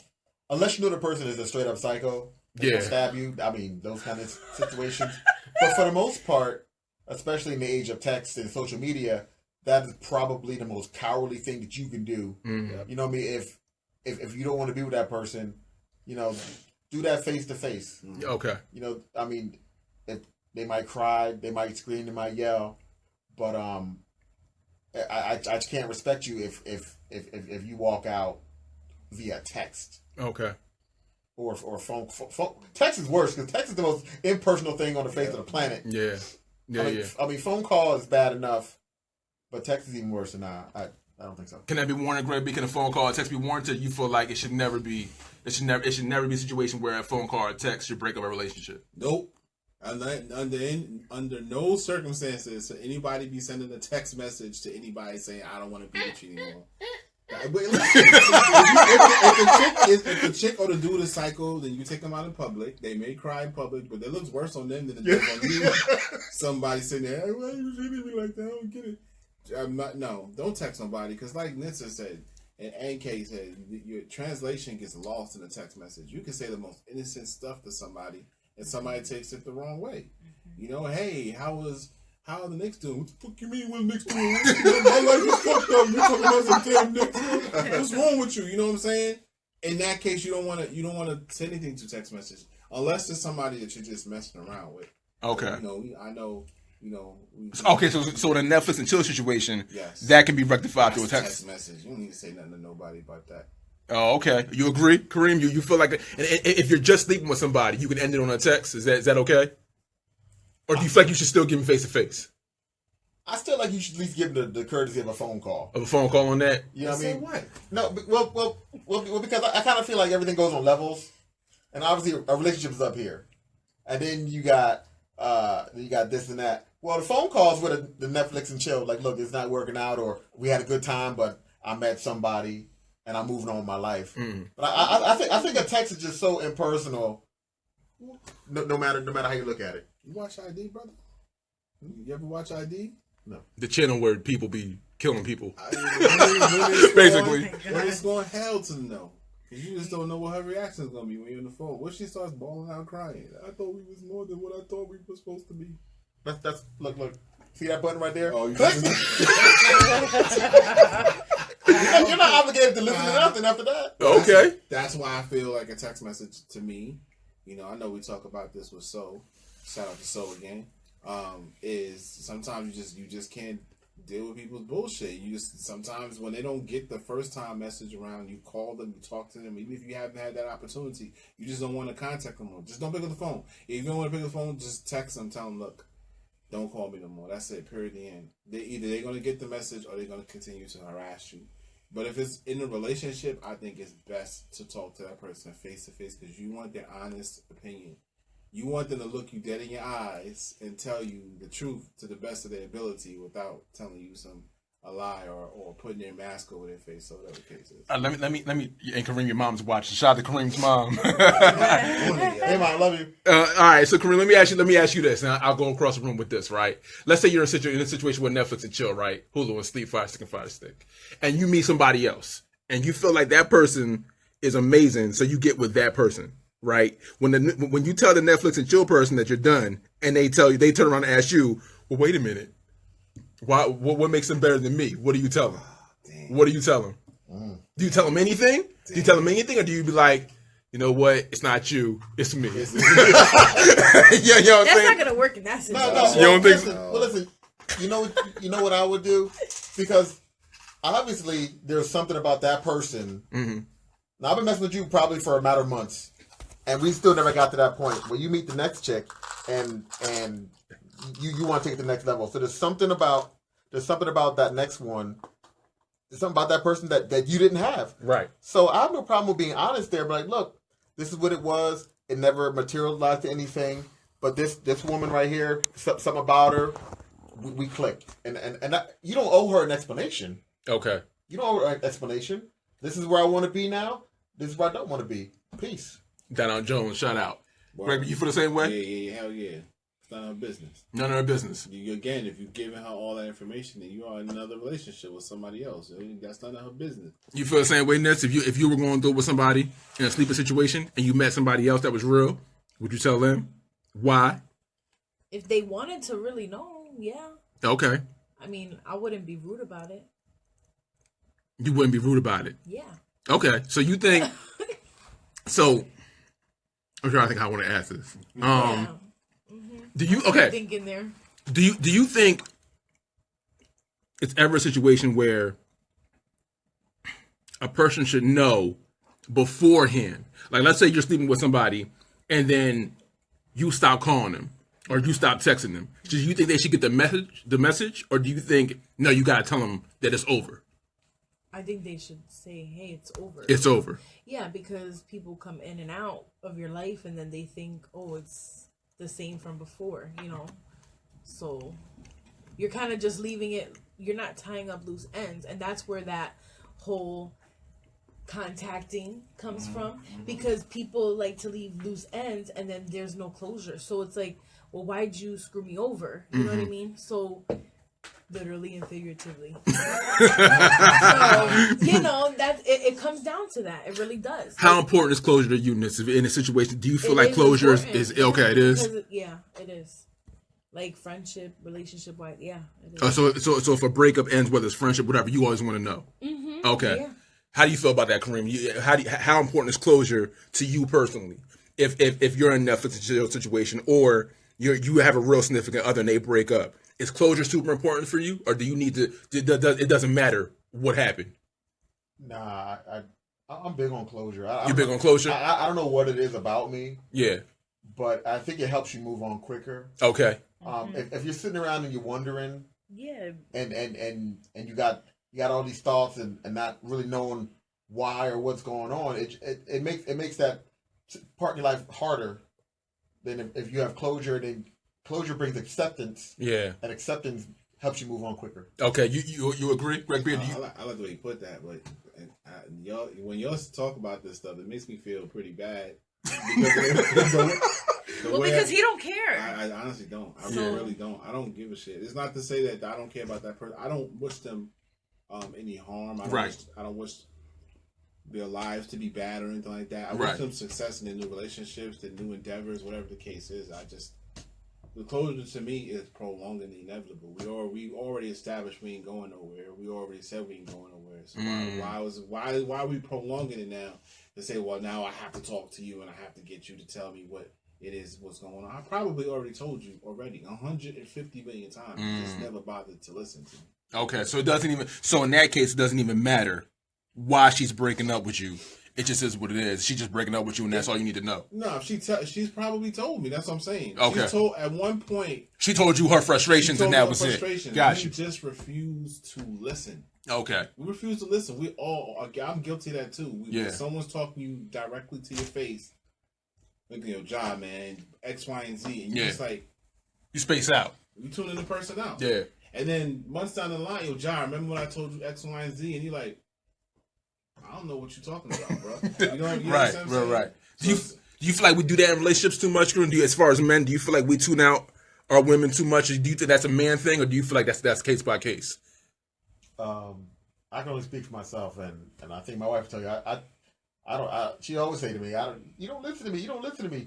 Unless you know the person is a straight up psycho, will stab you. I mean, those kind of situations. But for the most part, especially in the age of text and social media, that is probably the most cowardly thing that you can do. Mm-hmm. You know what I mean? If you don't want to be with that person, do that face to face. Okay. I mean, if they might cry, they might scream, they might yell, but I can't respect you if you walk out via text. Okay. Or phone. Text is worse because text is the most impersonal thing on the face of the planet. Yeah. I mean, phone call is bad enough, but text is even worse. Than I don't think so. Can that be warranted, Greg B? Can a phone call or text be warranted? You feel like it should never be a situation where a phone call or text should break up a relationship? Nope. Under no circumstances should anybody be sending a text message to anybody saying, "I don't want to be with you anymore." But listen, if the chick or the dude is psycho, then you take them out in public. They may cry in public, but it looks worse on them than it does on you. Somebody sitting there, "Hey, why you treating me like that? I don't get it." No, don't text nobody because, like Nitsa said, and AK said, your translation gets lost in a text message. You can say the most innocent stuff to somebody, and somebody takes it the wrong way. Hey, how are the Knicks doing? What the fuck you mean what the Knicks doing? My life is fucked up. You're talking about some damn Knicks. What's wrong with you? You know what I'm saying? In that case, you don't want to say anything to text message unless it's somebody that you're just messing around with. Okay. I know. Okay, so the Netflix and chill situation, yes, that can be rectified through a text message. You don't need to say nothing to nobody about that. Oh, okay. You agree, Kareem? You feel like if you're just sleeping with somebody, you can end it on a text. Is that okay? Or do you feel like you should still give him face to face? I still like you should at least give him the courtesy of a phone call. Of a phone call on that? You know what I mean? What? No, well, because I kind of feel like everything goes on levels, and obviously a relationship is up here, and then you got this and that. Well, the phone calls with the Netflix and chill, like, look, it's not working out, or we had a good time, but I met somebody and I'm moving on with my life. Mm. But I think a text is just so impersonal. No matter how you look at it. You watch ID, brother? You ever watch ID? No. The channel where people be killing people. Basically. When it's going hell to know. Because you just don't know what her reaction is going to be when you're on the phone. What if she starts bawling out crying? I thought we was more than what I thought we were supposed to be. That's look. See that button right there? Oh, you You're not obligated to listen to nothing after that. Okay. That's why I feel like a text message to me, I know we talk about this with So. Shout out to So again. Is sometimes you just can't deal with people's bullshit. You just sometimes when they don't get the first time message around, you call them, you talk to them, even if you haven't had that opportunity, you just don't want to contact them more. Just don't pick up the phone. If you don't want to pick up the phone, just text them, tell them, look, don't call me no more. That's it. Period. The end. They're going to get the message or they're going to continue to harass you. But if it's in a relationship, I think it's best to talk to that person face to face because you want their honest opinion. You want them to look you dead in your eyes and tell you the truth to the best of their ability without telling you a lie or putting their mask over their face, so whatever the case is. Let me, and Kareem, your mom's watching. Shout out to Kareem's mom. Hey, mom, I love you. All right, so Kareem, let me ask you this, and I'll go across the room with this, right? Let's say you're in a situation with Netflix and chill, right? Hulu and Sleep, Fire Stick and Fire Stick, and you meet somebody else, and you feel like that person is amazing, so you get with that person, right? When you tell the Netflix and chill person that you're done, and they turn around and ask you, well, wait a minute, why? What makes them better than me? What do you tell them? What do you tell them? Do you tell them anything? Do you tell them anything, or do you be like, you know what? It's not you. It's me. Yeah, you know what That's not gonna work in that situation. No. You don't think so? Well, listen. You know what I would do, because obviously there's something about that person. Mm-hmm. Now I've been messing with you probably for a matter of months, and we still never got to that point where you meet the next chick and you want to take it to the next level. So there's something about that next one. There's something about that person that you didn't have. Right. So I have no problem with being honest there, but like, look, this is what it was. It never materialized to anything. But this woman right here, something about her, we clicked. And you don't owe her an explanation. Okay. You don't owe her an explanation. This is where I want to be now. This is where I don't want to be. Peace. Down on Jones, shout out. Greg, you feel the same way? Yeah, hell yeah. It's none of her business. None of her business. Again, if you're giving her all that information, then you are in another relationship with somebody else. That's none of her business. You feel the same way, Ness? If you were going through with somebody in a sleeping situation and you met somebody else that was real, would you tell them? Why? If they wanted to really know, yeah. Okay. I mean, I wouldn't be rude about it. You wouldn't be rude about it? Yeah. Okay. So you think... So, I'm trying to think how I want to ask this. Yeah. Do you... Okay. Thinking there. Do you think it's ever a situation where a person should know beforehand? Like, let's say you're sleeping with somebody and then you stop calling them or you stop texting them. Do you think they should get the message, or do you think, no, you got to tell them that it's over? I think they should say, hey, it's over. It's over. Yeah, because people come in and out of your life and then they think, oh, it's the same from before, you know? So you're kind of just leaving it, you're not tying up loose ends. And that's where that whole contacting comes from, because people like to leave loose ends and then there's no closure. So it's like, well, why'd you screw me over? You know what I mean? So literally and figuratively. So, you know, it comes down to that. It really does. How important is closure to you in a situation? Do you feel like closure is okay? It is? Yeah, it is. Like friendship, relationship wise, yeah. It is. So if a breakup ends, whether it's friendship, whatever, you always want to know. Mm-hmm. Okay. Yeah. How do you feel about that, Kareem? How important is closure to you personally? If you're in a Netflix situation, or you have a real significant other and they break up, is closure super important for you, or do you need to? It doesn't matter what happened. Nah, I'm big on closure. You're big on closure. I don't know what it is about me. Yeah, but I think it helps you move on quicker. Okay. If you're sitting around and you're wondering, yeah, and you got all these thoughts and not really knowing why or what's going on, it makes that part in your life harder than if you have closure. Then closure brings acceptance. Yeah, and acceptance helps you move on quicker. Okay, you agree, Greg Beard? I like the way you put that, but y'all, when y'all talk about this stuff, it makes me feel pretty bad. Because he don't care. I honestly don't. I really don't. I don't give a shit. It's not to say that I don't care about that person. I don't wish them any harm. I don't wish their lives to be bad or anything like that. I wish them success in their new relationships, their new endeavors, whatever the case is. The closure to me is prolonging the inevitable. We already established we ain't going nowhere. We already said we ain't going nowhere. So why are we prolonging it now? To say, well, now I have to talk to you and I have to get you to tell me what it is, what's going on. I probably already told you 150 million times. You just never bothered to listen to me. Okay, so it doesn't even. So in that case, it doesn't even matter why she's breaking up with you. It just is what it is. She's just breaking up with you, and that's all you need to know. No, she's probably told me. That's what I'm saying. Okay. She told at one point. She told you her frustrations, and that was it. Got you. We just refused to listen. Okay. We refuse to listen. I'm guilty of that too. When someone's talking you directly to your face, like, John, man, X, Y, and Z, and you're just like, you space out. You tune in the person out. Yeah. And then months down the line, John, remember when I told you X, Y, and Z, and you're like, I don't know what you're talking about, bro. You know what I'm saying? Right. Do you feel like we do that in relationships too much? As far as men, do you feel like we tune out our women too much? Or do you think that's a man thing, or do you feel like that's case by case? I can only speak for myself, and I think my wife will tell you, She always say to me, you don't listen to me. You don't listen to me.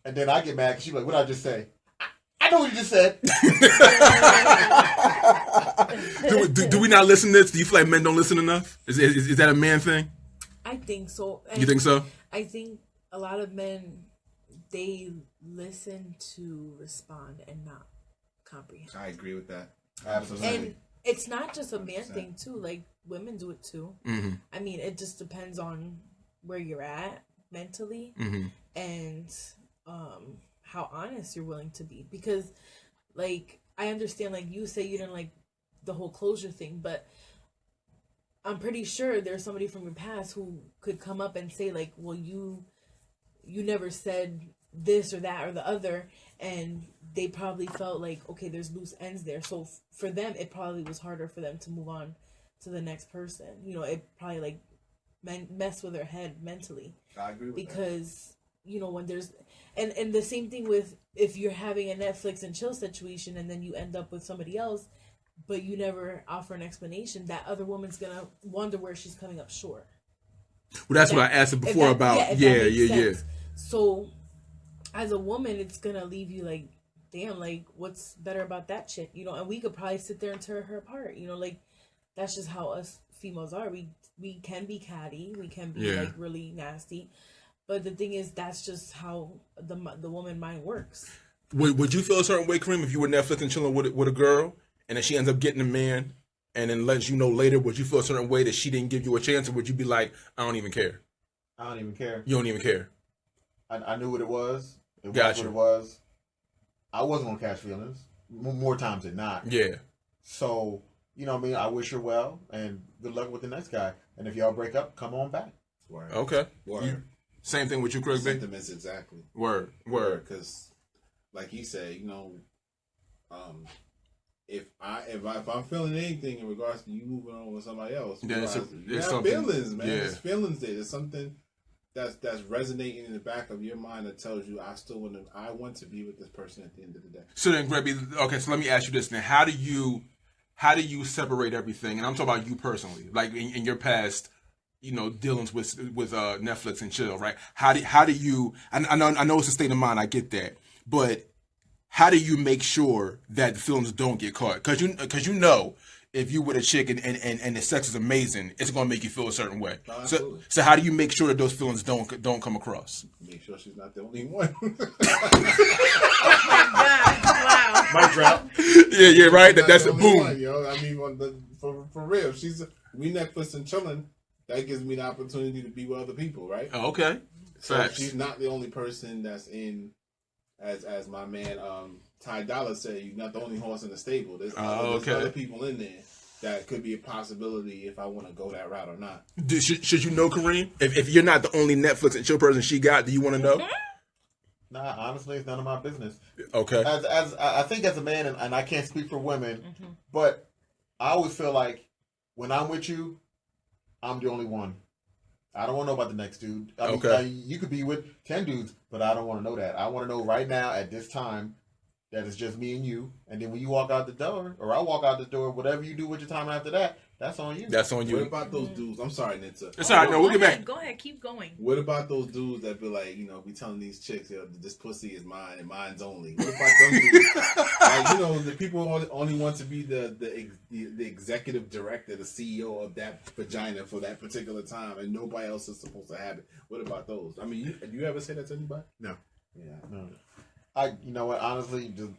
And then I get mad because she's like, what did I just say? I know what you just said. do we not listen to this? Do you feel like men don't listen enough? Is that a man thing? I think so. And you think so? I think a lot of men, they listen to respond and not comprehend. I agree with that. Absolutely. And it's not just a man thing too. Like women do it too. Mm-hmm. I mean, it just depends on where you're at mentally and how honest you're willing to be. Because, like, I understand. Like you say, you didn't like the whole closure thing, but I'm pretty sure there's somebody from your past who could come up and say, like, well, you never said this or that or the other, and they probably felt like, okay, there's loose ends there. So for them, it probably was harder for them to move on to the next person. You know, it probably like mess with their head mentally. I agree with because you know, when there's and the same thing with if you're having a Netflix and chill situation and then you end up with somebody else, but you never offer an explanation, that other woman's gonna wonder where she's coming up short. Well, that's what I asked her before about. Yeah. So, as a woman, it's gonna leave you like, damn, like what's better about that chick, you know? And we could probably sit there and tear her apart, you know? Like that's just how us females are. We can be catty, we can be like really nasty, but the thing is, that's just how the woman mind works. Would you feel a certain way, Kareem, if you were Netflix and chilling with a girl, and then she ends up getting a man, and then lets you know later? Would you feel a certain way that she didn't give you a chance, or would you be like, I don't even care? I don't even care. You don't even care. I knew what it was. It Gotcha. was what it was. I wasn't gonna catch feelings more times than not. Yeah. So you know what I mean. I wish her well, and good luck with the next guy. And if y'all break up, come on back. Word. Okay. Word. Same thing with you, Craig B? Sentiments, exactly. Word. Because, like he said, you know, if I'm feeling anything in regards to you moving on with somebody else, you have feelings, man. There's feelings there. There's something that's resonating in the back of your mind that tells you I want to be with this person at the end of the day. So then, Greg B, okay, so let me ask you this then. How do you separate everything? And I'm talking about you personally, like in your past, you know, dealings with Netflix and chill, right? How do you? I know it's a state of mind. I get that, but how do you make sure that the feelings don't get caught? Because you know, if you with a chick and the sex is amazing, it's gonna make you feel a certain way. No, so how do you make sure that those feelings don't come across? Make sure she's not the only one. Oh my God! Wow. Mic drop. Yeah, right. That's a boom. One, yo. I mean, for real, we Netflix and chilling. That gives me the opportunity to be with other people, right? Oh, okay. So she's not the only person that's in, as my man Ty Dolla said, you're not the only horse in the stable. There's other people in there that could be a possibility if I want to go that route or not. Should you know, Kareem? If you're not the only Netflix and chill person she got, do you want to know? Nah, honestly, it's none of my business. Okay. As I think as a man, and I can't speak for women, but I always feel like when I'm with you, I'm the only one. I don't want to know about the next dude. I mean, you could be with 10 dudes, but I don't want to know that. I want to know right now at this time that it's just me and you. And then when you walk out the door, or I walk out the door, whatever you do with your time after that, that's on you. That's on you. What about those dudes? I'm sorry, Nitsa. It's all right. No, we'll get back. Go ahead. Keep going. What about those dudes that be like, you know, be telling these chicks, yo, this pussy is mine and mine's only? What about those dudes? Like, you know, the people only want to be the executive director, the CEO of that vagina for that particular time, and nobody else is supposed to have it. What about those? I mean, do you ever say that to anybody? No. Yeah. No. You know what? Honestly, just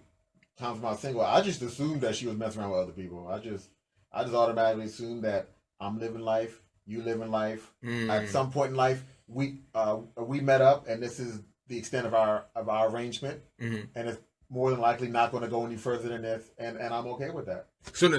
times when I was single, I just assumed that she was messing around with other people. I just automatically assumed that I'm living life, you living life. At some point in life, we met up, and this is the extent of our arrangement, and it's more than likely not going to go any further than this, and I'm okay with that. So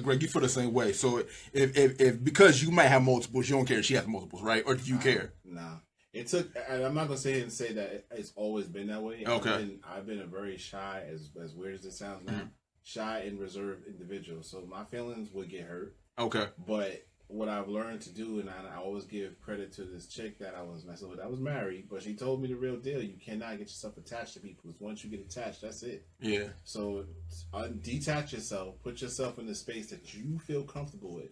Greg, you feel the same way. So if because you might have multiples, you don't care if she has multiples, right? Or do you care? Nah. It took. I'm not gonna say that it's always been that way. Okay. I've been a very shy, as weird as it sounds now, shy and reserved individual. So my feelings would get hurt. Okay. But what I've learned to do, and I always give credit to this chick that I was messing with. I was married, but she told me the real deal. You cannot get yourself attached to people, because once you get attached, that's it. Yeah. So detach yourself, put yourself in the space that you feel comfortable with,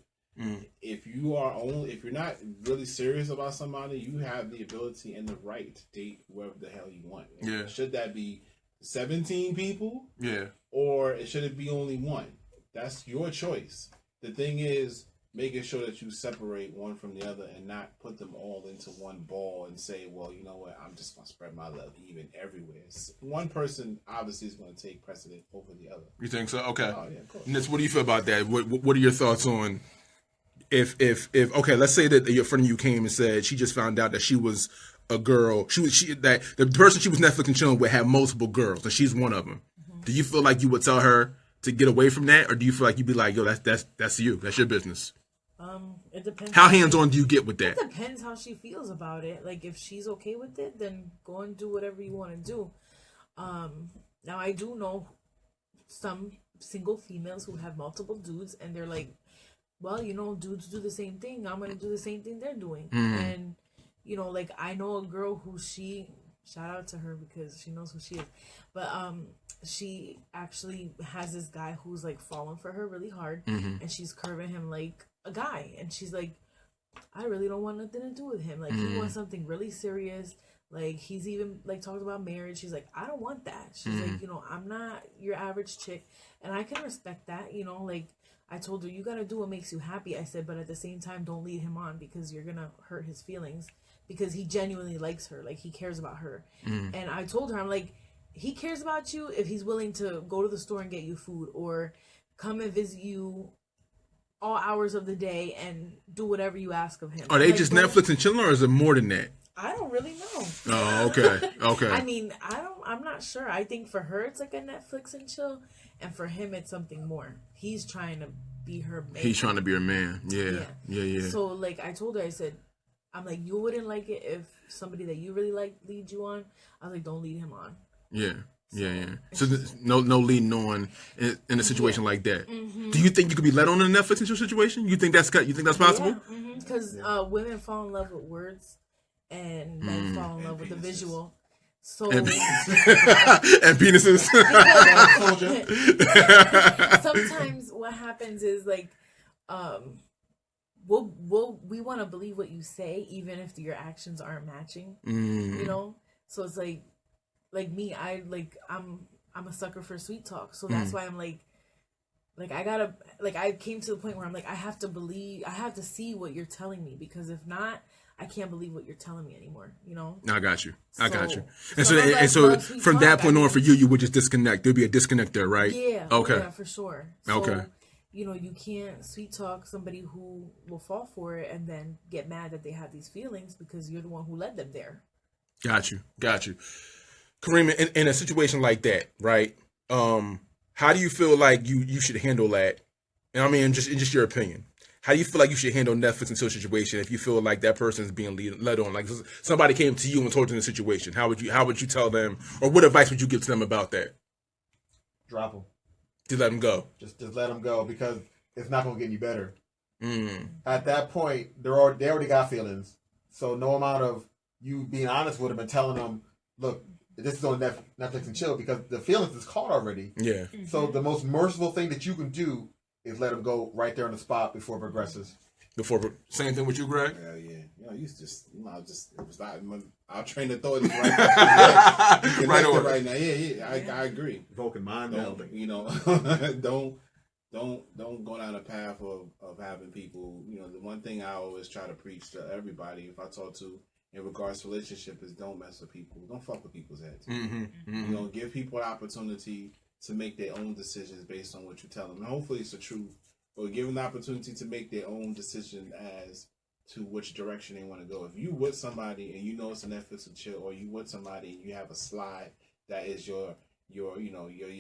If you're not really serious about somebody, you have the ability and the right to date whoever the hell you want. Yeah. Should that be 17 people? Yeah. Or should it be only one? That's your choice. The thing is making sure that you separate one from the other and not put them all into one ball and say, well, you know what, I'm just going to spread my love even everywhere. One person obviously is going to take precedent over the other. You think so? Okay. Oh, yeah, of course. Nitz, what do you feel about that? What are your thoughts on if okay, let's say that your friend of you came and said she just found out that she was a girl, that the person she was Netflix and chilling with had multiple girls and she's one of them. Mm-hmm. Do you feel like you would tell her to get away from that, or do you feel like you'd be like, yo, that's you, that's your business? It depends. How hands-on do you get with that? It depends how she feels about it. Like, if she's okay with it, then go and do whatever you want to do. Now, I do know some single females who have multiple dudes, and they're like, well, you know, dudes do the same thing. I'm going to do the same thing they're doing. And, you know, like, I know a girl who shout out to her because she knows who she is. But she actually has this guy who's, like, falling for her really hard. And she's curving him like a guy, and she's like, I really don't want nothing to do with him. Like, he wants something really serious. Like, he's even like talked about marriage. She's like, I don't want that. She's like, you know, I'm not your average chick, and I can respect that. You know, like, I told her, you gotta do what makes you happy. I said, but at the same time, don't lead him on because you're gonna hurt his feelings, because he genuinely likes her. Like, he cares about her. And I told her, I'm like, he cares about you if he's willing to go to the store and get you food, or come and visit you all hours of the day and do whatever you ask of him. Are they like, just Netflix and chilling, or is it more than that? I don't really know. Oh, okay. Okay. I mean, I'm not sure. I think for her it's like a Netflix and chill, and for him it's something more. He's trying to be her man. He's trying to be her man. Yeah. So, like, I told her, I said, I'm like, you wouldn't like it if somebody that you really like leads you on. I was like, don't lead him on. Yeah. So no leading on in a situation like that. Do you think you could be led on in a Netflix and chill situation? You think that's possible? Because women fall in love with words, and men fall in love with the visual. So and penises. Sometimes what happens is, like, we want to believe what you say even if your actions aren't matching. You know, so it's like me, I'm a sucker for sweet talk, so that's why I'm like I gotta, like, I came to the point where I'm like, I have to see what you're telling me, because if not, I can't believe what you're telling me anymore, you know? I got you. And so from that point on, for you would just disconnect. There'd be a disconnect there, right? Yeah. Okay. Yeah, for sure. So, okay. You know, you can't sweet talk somebody who will fall for it and then get mad that they have these feelings because you're the one who led them there. Got you. Kareem, in a situation like that, right? How do you feel like you should handle that? And I mean, just your opinion. How do you feel like you should handle Netflix and chill situation if you feel like that person is being led on? Like, somebody came to you and told you the situation. How would you tell them, or what advice would you give to them about that? Drop them. Just let them go. Just let them go, because it's not gonna get any better. At that point, they already got feelings. So no amount of you being honest with them and telling them, look, this is on Netflix and chill, because the feelings is caught already. Yeah. So the most merciful thing that you can do is let them go right there on the spot before it progresses. Same thing with you, Greg? Hell yeah. You know, it was not our train of thought is right now. Yeah. I agree. Vulcan mind melding. You know, don't go down a path of having people, you know, the one thing I always try to preach to everybody, if I talk to in regards to relationship, is don't mess with people. Don't fuck with people's heads. You know, give people an opportunity to make their own decisions based on what you tell them. And hopefully it's the truth, but give them the opportunity to make their own decision as to which direction they want to go. If you with somebody and you know it's a Netflix and chill, or you with somebody and you have a slide that is your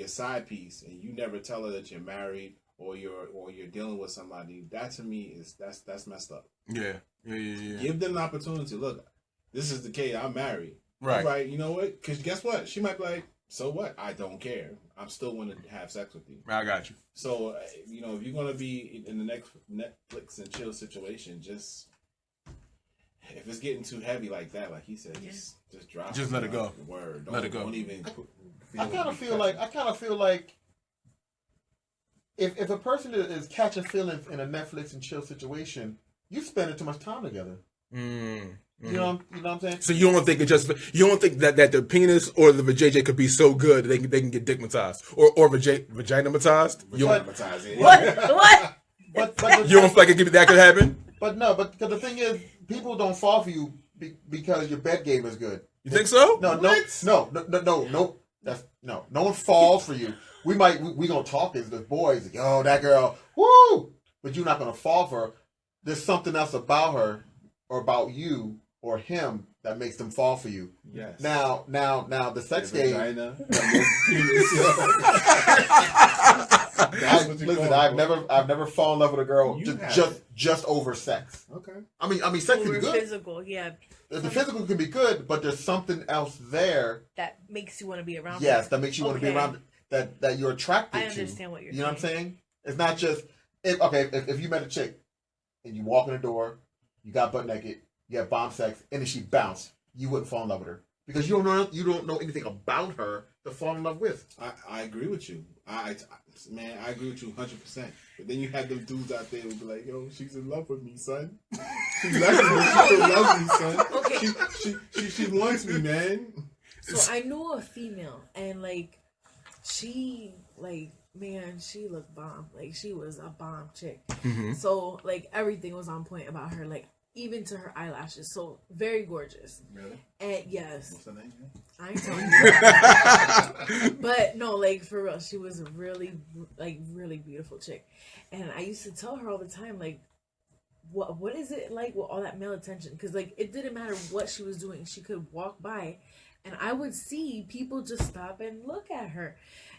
side piece, and you never tell her that you're married or you're dealing with somebody, that to me is that's messed up. Yeah. Give them the opportunity. Look, this is the case. I'm married. Right. Right. You know what? Because guess what? She might be like, so what? I don't care. I'm still want to have sex with you. I got you. So, you know, if you're going to be in the next Netflix and chill situation, just, if it's getting too heavy like that, like he said, just drop it. Just let it go. Word. Let it go. Don't even I kind of feel like if a person is catching feelings in a Netflix and chill situation, you spending too much time together. You know what I'm saying? So you don't think that the penis or the vajayjay could be so good that they can get dickmatized or vaginamatized? What? But You don't feel like that could happen? But because the thing is, people don't fall for you because your bed game is good. You think so? No. That's no one falls for you. We gonna talk as the boys. Like, oh, that girl, woo! But you're not gonna fall for her. There's something else about her, or about you, or him that makes them fall for you. Yes. Now, the sex game. Listen, I've never fallen in love with a girl just over sex. Okay. I mean, sex can be good. Physical, yeah. The physical can be good, but there's something else there that makes you want to be around. Yes, that makes you want to be around. That you're attracted to. I understand what you're saying. You know what I'm saying? It's not just if you met a chick and you walk in the door, you got butt naked, you have bomb sex, and then she bounced, you wouldn't fall in love with her because you don't know anything about her to fall in love with. I agree with you. I agree with you 100%. But then you have them dudes out there who be like, yo, she's in love with me, son. She likes me. She still loves me, son. Okay. She wants me, man. So I knew a female, and like she looked bomb. Like she was a bomb chick. Mm-hmm. So like everything was on point about her. Like even to her eyelashes. So very gorgeous. Really? And yes. What's her name? I ain't telling you. But no, like for real, she was a really beautiful chick. And I used to tell her all the time, like, what is it like with all that male attention? Because like it didn't matter what she was doing. She could walk by and I would see people just stop and look at her.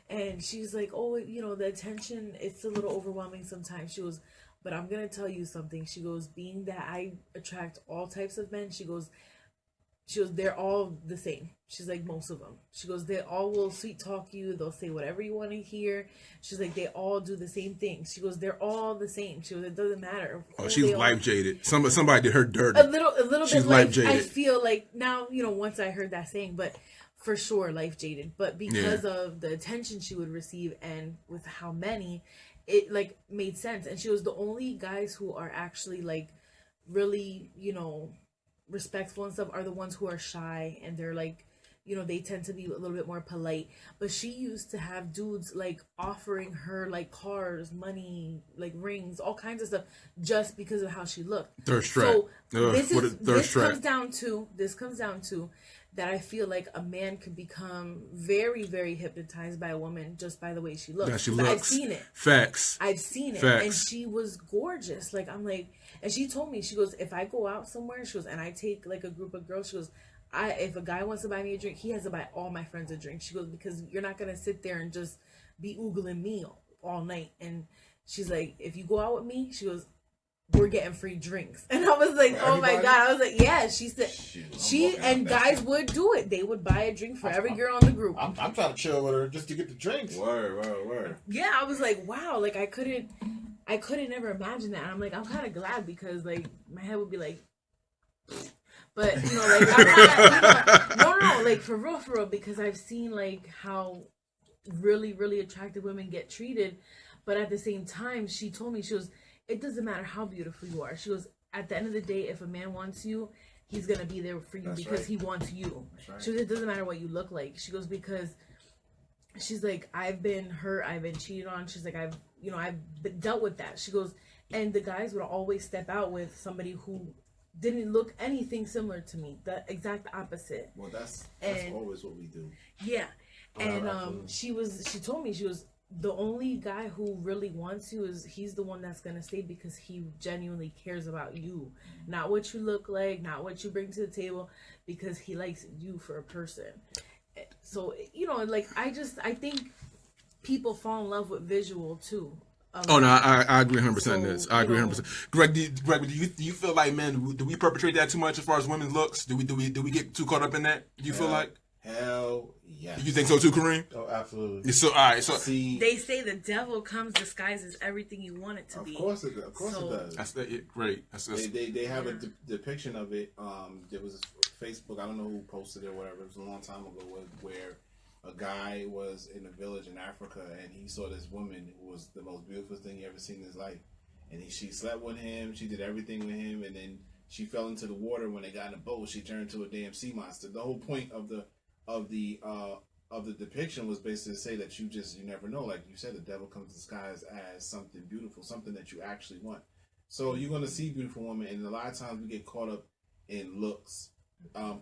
And she's like, oh, the attention, it's a little overwhelming sometimes. She goes, but I'm going to tell you something. She goes, being that I attract all types of men, she goes, they're all the same. She's like, most of them. She goes, they all will sweet talk you. They'll say whatever you want to hear. She's like, they all do the same thing. She goes, they're all the same. She goes, it doesn't matter. Oh, she's life jaded. Somebody did her dirty. A little she's bit life like, jaded. I feel like now, once I heard that saying, but for sure life jaded. But because of the attention she would receive and with how many, it like made sense. And she was the only guys who are actually like really, respectful and stuff are the ones who are shy and they're like, they tend to be a little bit more polite. But she used to have dudes like offering her like cars, money, like rings, all kinds of stuff just because of how she looked. Thirst trap. So this comes down to that I feel like a man could become very, very hypnotized by a woman just by the way she looks. Yeah, she looks. I've seen it. Facts. I've seen it. Facts. And she was gorgeous. Like, I'm like, and she told me, she goes, if I go out somewhere, she goes, and I take like a group of girls, she goes, if a guy wants to buy me a drink, he has to buy all my friends a drink. She goes, because you're not going to sit there and just be oogling me all night. And she's like, if you go out with me, she goes, we're getting free drinks. And I was like, oh my God. I was like, yeah. She said, guys would do it. They would buy a drink for every girl in the group. I'm trying to chill with her just to get the drinks. Word. Yeah, I was like, wow. Like, I couldn't ever imagine that. And I'm like, I'm kind of glad because, like, my head would be like, but, like, I'm not, no, like, for real, because I've seen, like, how really, really attractive women get treated. But at the same time, she told me, she was, it doesn't matter how beautiful you are. She goes, at the end of the day, if a man wants you, he's going to be there for you because he wants you. Right. She goes, it doesn't matter what you look like. She goes, because she's like, I've been hurt, I've been cheated on. She's like, I've dealt with that. She goes, and the guys would always step out with somebody who didn't look anything similar to me. The exact opposite. Well, that's always what we do. Yeah. And she told me, she was, the only guy who really wants you is he's the one that's gonna stay because he genuinely cares about you, not what you look like, not what you bring to the table, because he likes you for a person. So like I think people fall in love with visual too. Oh no, I agree 100% on this. I agree 100%. Greg, do you feel like, man, do we perpetrate that too much as far as women's looks? Do we get too caught up in that? Do you feel like? Hell yes. You think so too, Kareem? Oh, absolutely. So all right. So see, they say the devil comes disguised as everything you want it to be. Of course it does. That's great. They have a depiction of it. There was a Facebook. I don't know who posted it or whatever. It was a long time ago where a guy was in a village in Africa and he saw this woman who was the most beautiful thing he ever seen in his life, and she slept with him, she did everything with him, and then she fell into the water. When they got in a boat, she turned into a damn sea monster. The whole point of the depiction was basically to say that you never know. Like you said, the devil comes disguised as something beautiful, something that you actually want. So you're going to see beautiful women, and a lot of times we get caught up in looks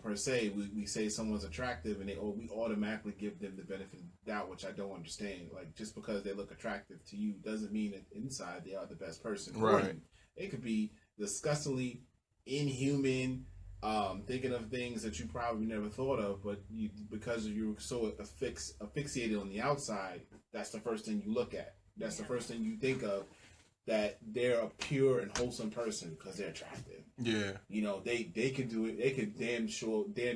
per se. We say someone's attractive, and we automatically give them the benefit of the doubt, which I don't understand. Like, just because they look attractive to you doesn't mean that inside they are the best person. Right. They could be disgustingly inhuman, thinking of things that you probably never thought of, but because you're so asphyxiated on the outside, that's the first thing you look at. That's the first thing you think of, that they're a pure and wholesome person because they're attractive. Yeah. You know, they can do it. They could damn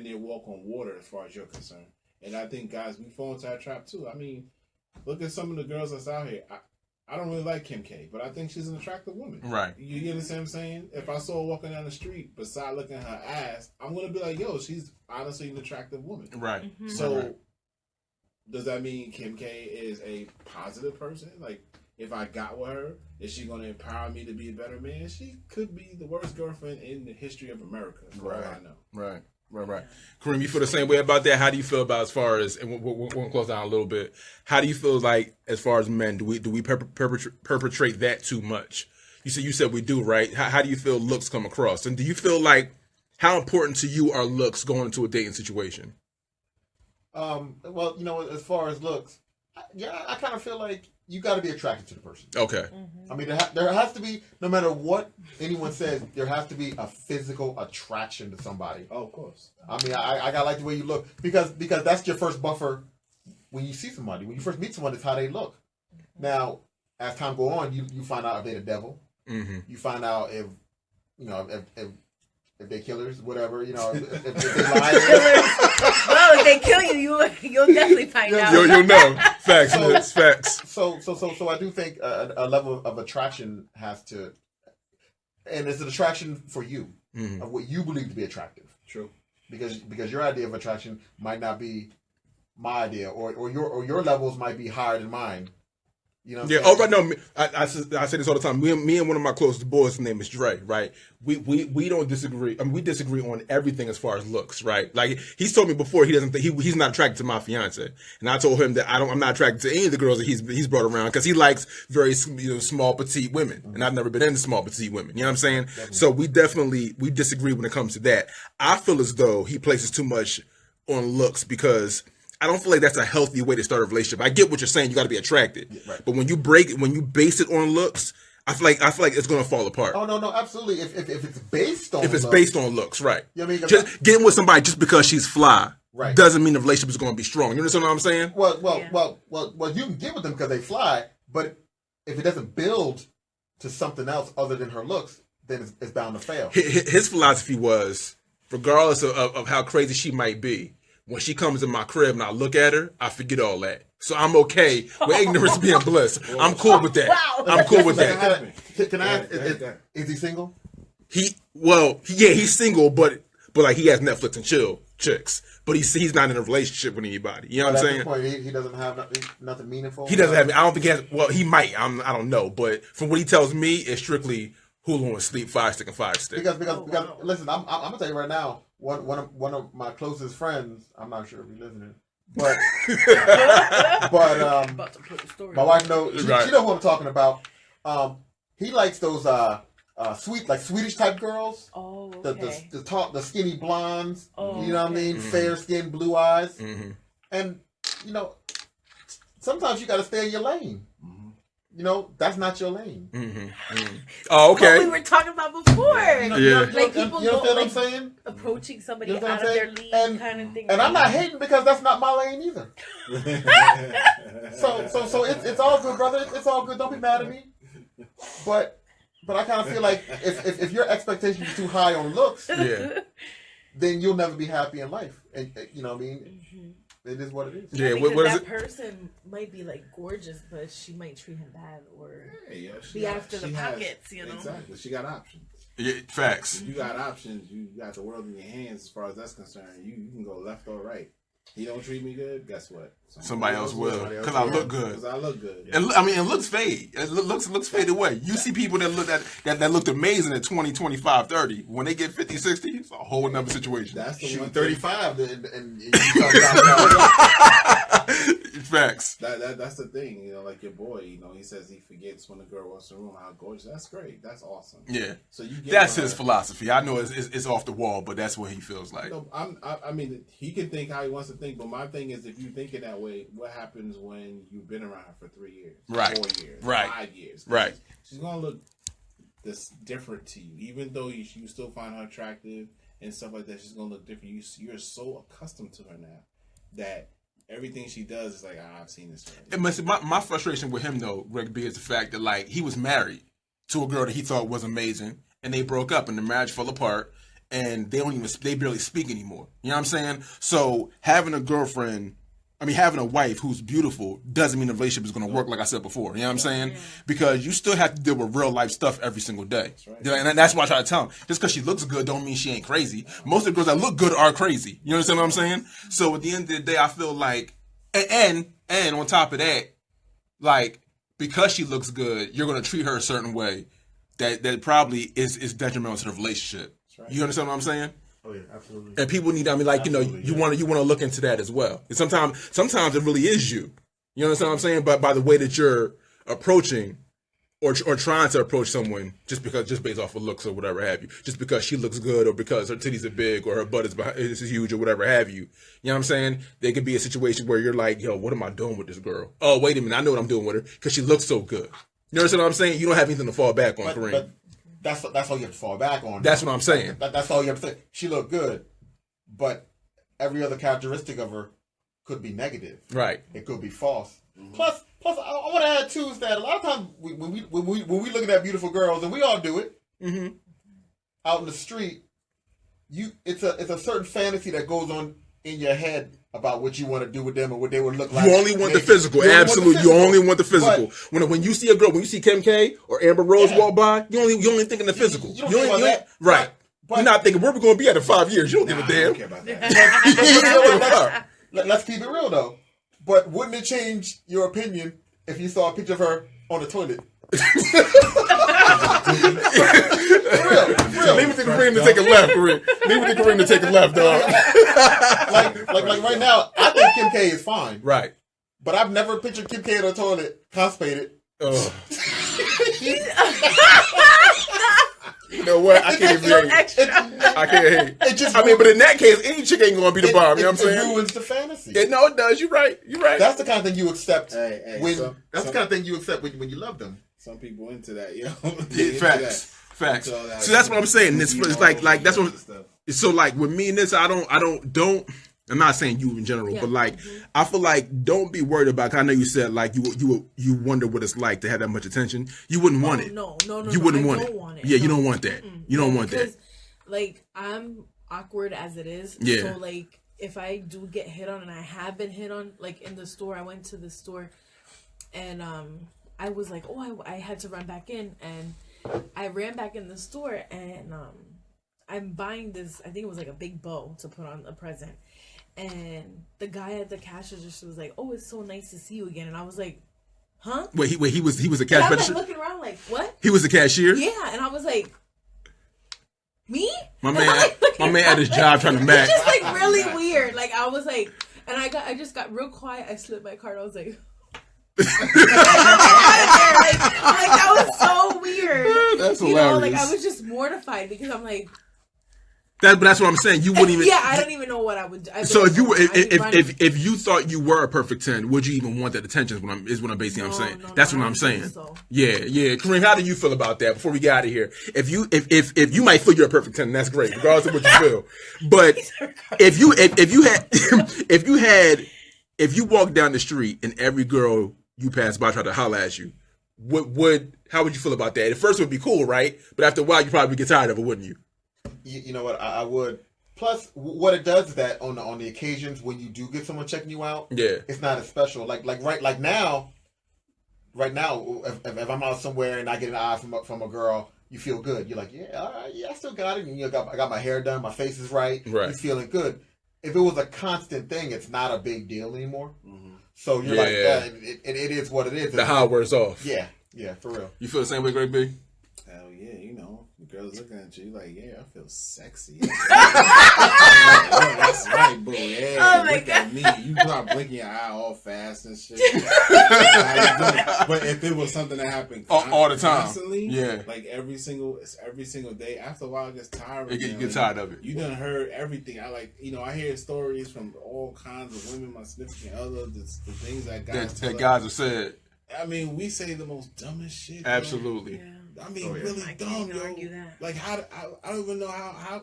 near walk on water as far as you're concerned. And I think, guys, we fall into that trap too. I mean, look at some of the girls that's out here. I don't really like Kim K, but I think she's an attractive woman. Right. You understand what I'm saying? If I saw her walking down the street, beside looking at her ass, I'm going to be like, yo, she's honestly an attractive woman. Right. Mm-hmm. So, does that mean Kim K is a positive person? Like, if I got with her, is she going to empower me to be a better man? She could be the worst girlfriend in the history of America, for all I know. Right. Kareem, you feel the same way about that? How do you feel about, as far as, and we're going to close down a little bit, how do you feel like, as far as men, do we perpetrate that too much? You said we do, right? How do you feel looks come across? And do you feel like, how important to you are looks going into a dating situation? Well, as far as looks, I kind of feel like you got to be attracted to the person. Okay. I mean, there has to be, no matter what anyone says, there has to be a physical attraction to somebody. Oh, of course. I mean, I gotta like the way you look, because that's your first buffer when you see somebody. When you first meet someone, it's how they look. Now, as time go on, you find out if they're the devil. Mm-hmm. You find out if they killers, whatever, if they lie. Well, if they kill you, you'll definitely find out. You'll know. Facts. It's facts. So I do think a level of attraction has to, and it's an attraction for you, of what you believe to be attractive. True. Because your idea of attraction might not be my idea, or your levels might be higher than mine. You know what I'm saying? Right. No, I say this all the time. Me and one of my closest boys, his name is Dre, right? We don't disagree. I mean, we disagree on everything as far as looks, right? Like, he's told me before, he doesn't think he's not attracted to my fiance, and I told him that I'm not attracted to any of the girls that he's brought around, because he likes very small, petite women, and I've never been into small, petite women. You know what I'm saying? Definitely. So we disagree when it comes to that. I feel as though he places too much on looks, because I don't feel like that's a healthy way to start a relationship. I get what you're saying. You got to be attracted, right. But when you base it on looks, I feel like it's going to fall apart. Oh no, absolutely. If it's based on based on looks, right? You know what I mean? Just getting with somebody just because she's fly, right, doesn't mean the relationship is going to be strong. You understand what I'm saying? Well, you can get with them because they fly, but if it doesn't build to something else other than her looks, then it's bound to fail. His philosophy was, regardless of how crazy she might be, when she comes in my crib and I look at her, I forget all that. So I'm okay with ignorance being bliss. I'm cool with that. Wow. I'm cool with that. Can I ask, is he single? He's single, but like, he has Netflix and chill chicks. But he's not in a relationship with anybody. You know what I'm saying? Point, he doesn't have nothing meaningful? He doesn't have, I don't think he has, well, he might. I don't know. But from what he tells me, it's strictly Hulu and sleep, 5 stick and 5 stick. Because listen, I'm gonna tell you right now, one of my closest friends, I'm not sure if he's listening, but my wife knows, she knows what I'm talking about. He likes those Swedish type girls. Oh, okay. The skinny blondes. Oh, you know what I mean? Mm-hmm. Fair skin, blue eyes. Mm-hmm. And sometimes you got to stay in your lane. That's not your lane. Mm-hmm. Mm-hmm. Oh, okay. What we were talking about before. Like people what I'm saying? Approaching somebody out of their league kind of thing. And I'm not hating, because that's not my lane either. So it's all good, brother. It's all good. Don't be mad at me. But I kind of feel like if your expectations are too high on looks, then you'll never be happy in life. And you know what I mean? Mm-hmm. It is what it is. Yeah, what is that person might be like gorgeous, but she might treat him bad or be after the pockets. Exactly. She got options. Yeah, facts. You got options. You got the world in your hands as far as that's concerned. You can go left or right. He don't treat me good. Guess what? Somebody else will, because I look good. Because I look good. Yeah. And, I mean, it looks fade. It looks faded away. You see people that looked amazing at 20, 25, 30. When they get 50, 60, it's a whole nother situation. That's the Shoot one 35 and you start down. Facts. That's the thing, you know, like your boy, you know, he says he forgets when the girl walks in the room how gorgeous. That's great. That's awesome. Yeah. So you get that's his philosophy. I know it's off the wall, but that's what he feels like. No, I mean, he can think how he wants to think, but my thing is, if you think it that way, what happens when you've been around her for 3 years, right, 4 years, right, 5 years, right? She's gonna look this different to you, even though you still find her attractive and stuff like that. She's gonna look different. You're so accustomed to her now that everything she does is like, I've seen this already. My frustration with him though, Greg B, is the fact that like he was married to a girl that he thought was amazing, and they broke up, and the marriage fell apart, and they barely speak anymore. You know what I'm saying? So having a wife who's beautiful doesn't mean the relationship is going to work, like I said before. You know what I'm saying? Because you still have to deal with real life stuff every single day. That's right. And that's why I try to tell him. Just because she looks good don't mean she ain't crazy. Most of the girls that look good are crazy. You understand what I'm saying? So at the end of the day, I feel like, and on top of that, like, because she looks good, you're going to treat her a certain way that probably is detrimental to the relationship. Right. You understand what I'm saying? Oh yeah, absolutely. And people need, absolutely, you want to look into that as well. And sometimes it really is you. You understand what I'm saying? But by the way that you're approaching or trying to approach someone just based off of looks or whatever have you, just because she looks good or because her titties are big or her butt is huge or whatever have you. You know what I'm saying? There could be a situation where you're like, yo, what am I doing with this girl? Oh, wait a minute, I know what I'm doing with her because she looks so good. You understand what I'm saying? You don't have anything to fall back on, Kareem. But that's all you have to fall back on. That's what I'm saying. That's all you have to say. She looked good, but every other characteristic of her could be negative. Right. It could be false. Mm-hmm. Plus, I want to add too is that a lot of times when we looking at beautiful girls, and we all do it, out in the street, it's a certain fantasy that goes on in your head about what you want to do with them or what they would look like. You only want the physical. Absolutely. You only want the physical. When you see a girl, when you see Kim K or Amber Rose walk by, you only think in the physical. You don't think about that. Right. You're not thinking, where we going to be at in 5 years? You don't give a damn. I don't care about that. Let's keep it real, though. But wouldn't it change your opinion if you saw a picture of her on the toilet? For real. Leave it to Kareem to take a left, Kareem. Leave it to Kareem to take a left, dog. like right now, I think Kim K is fine. Right. But I've never pictured Kim K in a toilet, constipated. You know what? I can't even hate. I can't hate. But in that case, any chick ain't gonna be the bomb. You know what I'm saying? It ruins the fantasy. No, it does. You're right. That's the kind of thing you accept the kind of thing you accept when you love them. Some people into that, yo. Facts. So that's what I'm saying. It's like that's what. So like with me and this, I'm not saying you in general, but like I feel like don't be worried about. I know you said like you wonder what it's like to have that much attention. You wouldn't want it. No. You wouldn't want it. Yeah, you don't want that. You don't want that. Like I'm awkward as it is. Yeah. So like if I do get hit on, and I have been hit on, like in the store, I went to the store, and I was like, I had to run back in, and I ran back in the store, and I'm buying this. I think it was like a big bow to put on a present. And the guy at the cash register was like, "Oh, it's so nice to see you again." And I was like, "Huh?" Wait, he was a cash register. I was like looking around, like, "What?" He was a cashier. Yeah, and I was like, "Me?" My man at his job trying to match. It's just like really weird. Like I was like, and I just got real quiet. I slipped my card. I was like, like that was so weird. That's hilarious. Like I was just mortified because I'm like. But that's what I'm saying. You wouldn't even. Yeah, I don't even know what I would do. So if you thought you were a perfect 10, would you even want that attention? Is what I'm basically saying. That's what I'm saying. So. Yeah. Kareem, how do you feel about that? Before we get out of here, if you might feel you're a perfect 10, that's great, regardless of what you feel. But if you walked down the street and every girl you passed by tried to holler at you, how would you feel about that? At first it would be cool, right? But after a while you probably get tired of it, wouldn't you? You know what? I would. Plus, what it does is that on the occasions when you do get someone checking you out, it's not as special. Like now, if I'm out somewhere and I get an eye from a girl, you feel good. You're like, yeah, all right, yeah, I still got it. And I got my hair done, my face is right. You're feeling good. if it was a constant thing, it's not a big deal anymore. Mm-hmm. So you're like, it is what it is. The high wears off. Yeah, for real. You feel the same way, Greg B? Hell yeah, you know, the girl's looking at you like, yeah, I feel sexy. That's right, boo. Yeah, Oh my look at me. You start blinking your eye all fast and shit. But if it was something that happened all the time, constantly, yeah, like every single day, after a while it gets tired. You get tired of it. You done heard everything. I hear stories from all kinds of women, my significant other, the things that guys have said. I mean, we say the most dumbest shit. Absolutely. Yeah. I mean, really I dumb, can't yo. argue that. Like, I don't even know how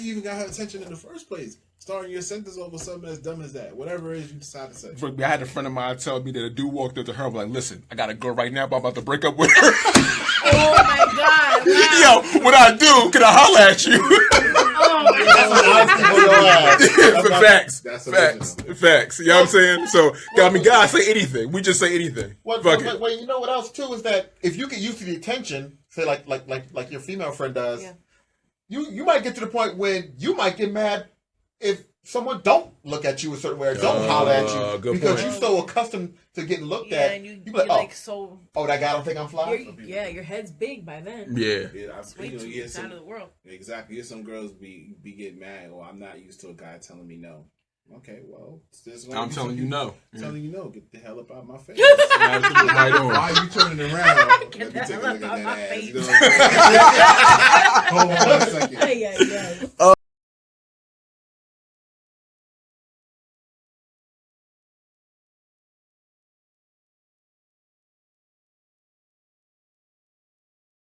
you even got her attention in the first place. Starting your sentence over something as dumb as that. Whatever it is you decide to say. I had a friend of mine tell me that a dude walked up to her and was like, listen, I got a girl right now, but I'm about to break up with her. Oh my God. Wow. Yo, what I do, can I holler at you? Facts. You know what I'm saying? So, I mean, guys say anything. We just say anything. Wait, you know what else too is that if you get used to the attention, say like your female friend does, you might get to the point when you might get mad if someone don't look at you a certain way or don't holler at you because you're so accustomed to getting looked at. And you be like, that guy don't think I'm fly. Your head's big by then. Yeah. It's way too out of the world. Exactly. Some girls be getting mad. Or I'm not used to a guy telling me no. Okay, well, I'm telling you no. Telling you no. Get the hell up out of my face. Right on. Why are you turning around? Get the hell up out of my face. Hold on a second. Yeah.